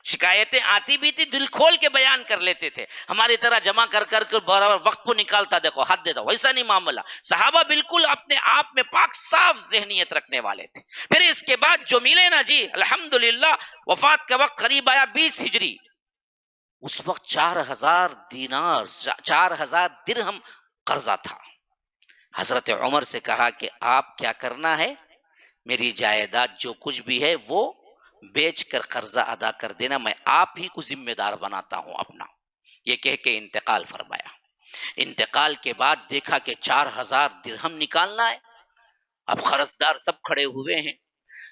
شکایتیں آتی بھی تھی دل کھول کے بیان کر لیتے تھے، ہماری طرح جمع کر کر برابر وقت کو نکالتا دیکھو حد دیتا، ویسا نہیں معاملہ، صحابہ بالکل اپنے آپ میں پاک صاف ذہنیت رکھنے والے تھے۔ پھر اس کے بعد جو ملے نا جی الحمدللہ، وفات کا وقت قریب آیا 20 ہجری، اس وقت 4000 دینار 4000 درہم قرضہ تھا۔ حضرت عمر سے کہا کہ آپ کیا کرنا ہے، میری جائیداد جو کچھ بھی ہے وہ بیچ کر قرضہ ادا کر دینا، میں آپ ہی کو ذمہ دار بناتا ہوں اپنا، یہ کہہ کے انتقال فرمایا۔ انتقال کے بعد دیکھا کہ 4000 درہم نکالنا ہے، اب قرضدار سب کھڑے ہوئے ہیں۔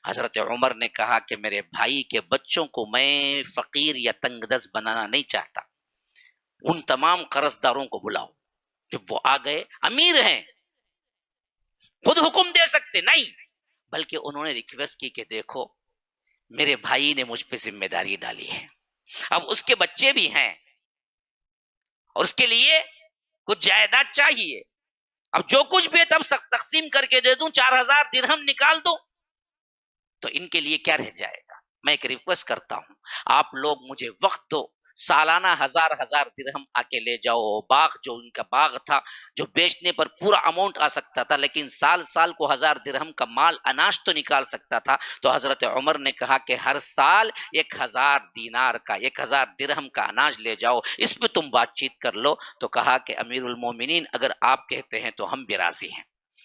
حضرت عمر نے کہا کہ میرے بھائی کے بچوں کو میں فقیر یا تنگ دست بنانا نہیں چاہتا، ان تمام قرضداروں کو بلاؤ۔ جب وہ آ گئے، امیر ہیں، خود حکم دے سکتے نہیں، بلکہ انہوں نے ریکویسٹ کی کہ دیکھو میرے بھائی نے مجھ پہ ذمہ داری ڈالی ہے، اب اس کے بچے بھی ہیں اور اس کے لیے کچھ جائیداد چاہیے، اب جو کچھ بھی ہے تب تقسیم کر کے دے دوں، 4000 درہم نکال دو تو ان کے لیے کیا رہ جائے گا۔ میں ایک ریکویسٹ کرتا ہوں، آپ لوگ مجھے وقت دو، سالانہ 1000 درہم آ کے لے جاؤ، باغ جو ان کا باغ تھا جو بیچنے پر پورا اماؤنٹ آ سکتا تھا، لیکن سال کو 1000 درہم کا مال اناج تو نکال سکتا تھا، تو حضرت عمر نے کہا کہ ہر سال 1000 دینار کا 1000 درہم کا اناج لے جاؤ، اس پہ تم بات چیت کر لو۔ تو کہا کہ امیر المومنین اگر آپ کہتے ہیں تو ہم بھی راضی ہیں۔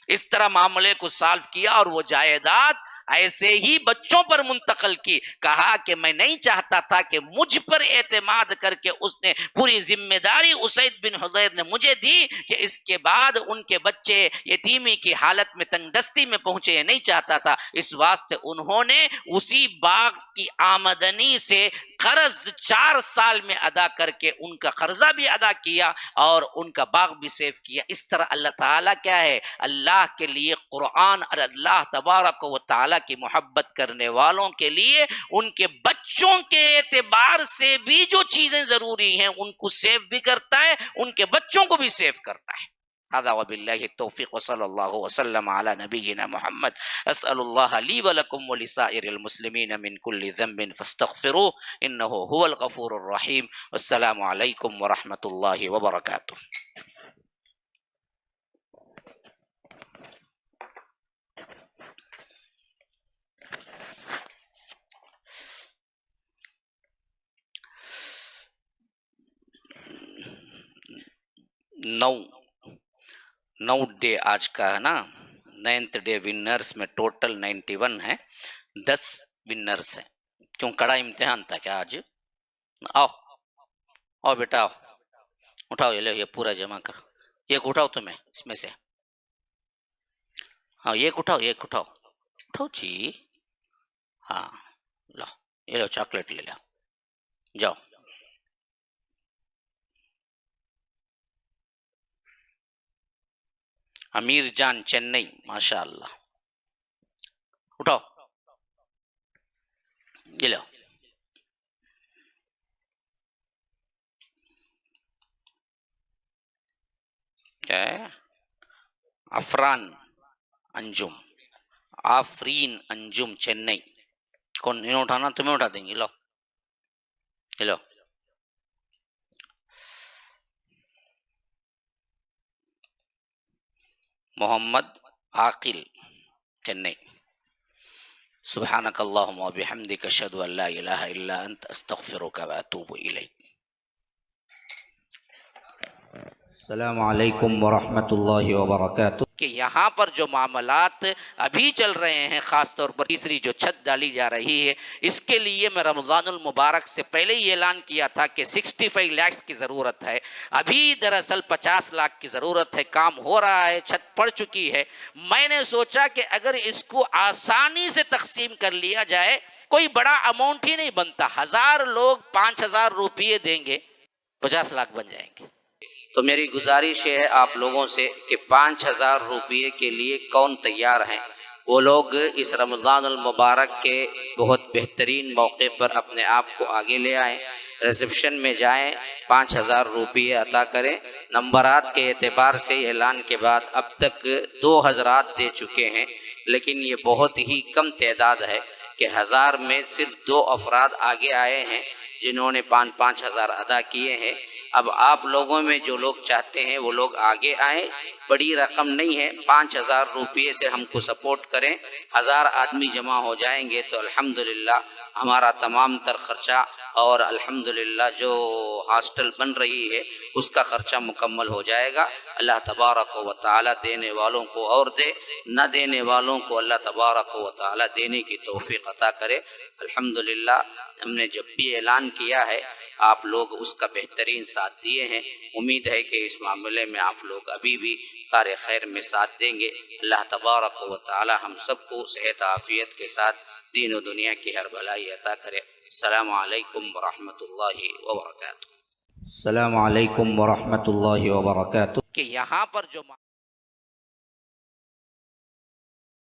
اس طرح معاملے کو سالو کیا اور وہ جائیداد ایسے ہی بچوں پر منتقل کی۔ کہا کہ میں نہیں چاہتا تھا کہ مجھ پر اعتماد کر کے اس نے پوری ذمہ داری اسید بن حضیر نے مجھے دی کہ اس کے بعد ان کے بچے یتیمی کی حالت میں تنگ دستی میں پہنچے، یہ نہیں چاہتا تھا، اس واسطے انہوں نے اسی باغ کی آمدنی سے قرض 4 سال میں ادا کر کے ان کا قرضہ بھی ادا کیا اور ان کا باغ بھی سیف کیا۔ اس طرح اللہ تعالیٰ کیا ہے، اللہ کے لیے قرآن اور اللہ تبارک و تعالیٰ کی محبت کرنے والوں کے لیے ان کے بچوں کے اعتبار سے بھی جو چیزیں ضروری ہیں ان کو سیف بھی کرتا ہے، ان کے بچوں کو بھی سیف کرتا ہے۔ هذا وبالله التوفيق وصلى الله وسلم على نبينا محمد۔ أسأل الله لي ولكم ولسائر المسلمين من كل ذنب فاستغفروه إنه هو الغفور الرحيم۔ والسلام عليكم ورحمة الله وبركاته۔ نو ڈے آج کا ہے نا، 9th ڈے ونرز میں ٹوٹل 91 ہے، 10 ونرز ہیں۔ کیوں کڑا امتحان تھا کیا آج؟ آؤ بیٹا آؤ، اٹھاؤ، یہ لو یہ پورا جمع کرو، ایک اٹھاؤ تمہیں اس میں سے، ہاں ایک اٹھاؤ جی، ہاں لو یہ لو چاکلیٹ لے لو، جاؤ۔ امیر جان چنئی، ماشاء اللہ، اٹھاؤ یہ لو۔ کیا ہے؟ عفران انجم، آفرین انجم چنئی، کون انہوں اٹھانا؟ تمہیں اٹھا دیں گے، لو یہ لو۔ محمد عاقل چنئی، سبحانک اللہم و بحمدک اشہد ان لا الہ الا انت استغفرک و اتوب الیک۔ السلام علیکم ورحمۃ اللہ وبرکاتہ کہ یہاں پر جو معاملات ابھی چل رہے ہیں، خاص طور پر تیسری جو چھت ڈالی جا رہی ہے، اس کے لیے میں رمضان المبارک سے پہلے ہی اعلان کیا تھا کہ 65 لاکھ کی ضرورت ہے۔ ابھی دراصل 50 لاکھ کی ضرورت ہے، کام ہو رہا ہے، چھت پڑ چکی ہے۔ میں نے سوچا کہ اگر اس کو آسانی سے تقسیم کر لیا جائے، کوئی بڑا اماؤنٹ ہی نہیں بنتا، 1000 لوگ 5000 روپیے دیں گے، 50 لاکھ بن جائیں گے۔ تو میری گزارش ہے آپ لوگوں سے کہ 5000 روپیے کے لیے کون تیار ہیں؟ وہ لوگ اس رمضان المبارک کے بہت بہترین موقع پر اپنے آپ کو آگے لے آئیں، ریسیپشن میں جائیں، 5000 روپیے عطا کریں۔ نمبرات کے اعتبار سے اعلان کے بعد اب تک 2 حضرات دے چکے ہیں، لیکن یہ بہت ہی کم تعداد ہے کہ 1000 میں صرف 2 افراد آگے آئے ہیں جنہوں نے 5,000 ادا کیے ہیں۔ اب آپ لوگوں میں جو لوگ چاہتے ہیں وہ لوگ آگے آئیں، بڑی رقم نہیں ہے، 5000 روپیے سے ہم کو سپورٹ کریں۔ 1000 آدمی جمع ہو جائیں گے تو الحمدللہ ہمارا تمام تر خرچہ اور الحمدللہ جو ہاسٹل بن رہی ہے اس کا خرچہ مکمل ہو جائے گا۔ اللہ تبارک و تعالی دینے والوں کو اور دے، نہ دینے والوں کو اللہ تبارک و تعالی دینے کی توفیق عطا کرے۔ الحمدللہ ہم نے جب بھی اعلان کیا ہے آپ لوگ اس کا بہترین ساتھ دیے ہیں۔ امید ہے کہ اس معاملے میں آپ لوگ ابھی بھی کار خیر میں ساتھ دیں گے۔ اللہ تبارک و تعالی ہم سب کو صحت عافیت کے ساتھ دین و دنیا کی ہر بھلائی عطا کرے۔ السلام علیکم ورحمۃ اللہ وبرکاتہ۔ السلام علیکم ورحمۃ اللہ وبرکاتہ کہ یہاں پر جو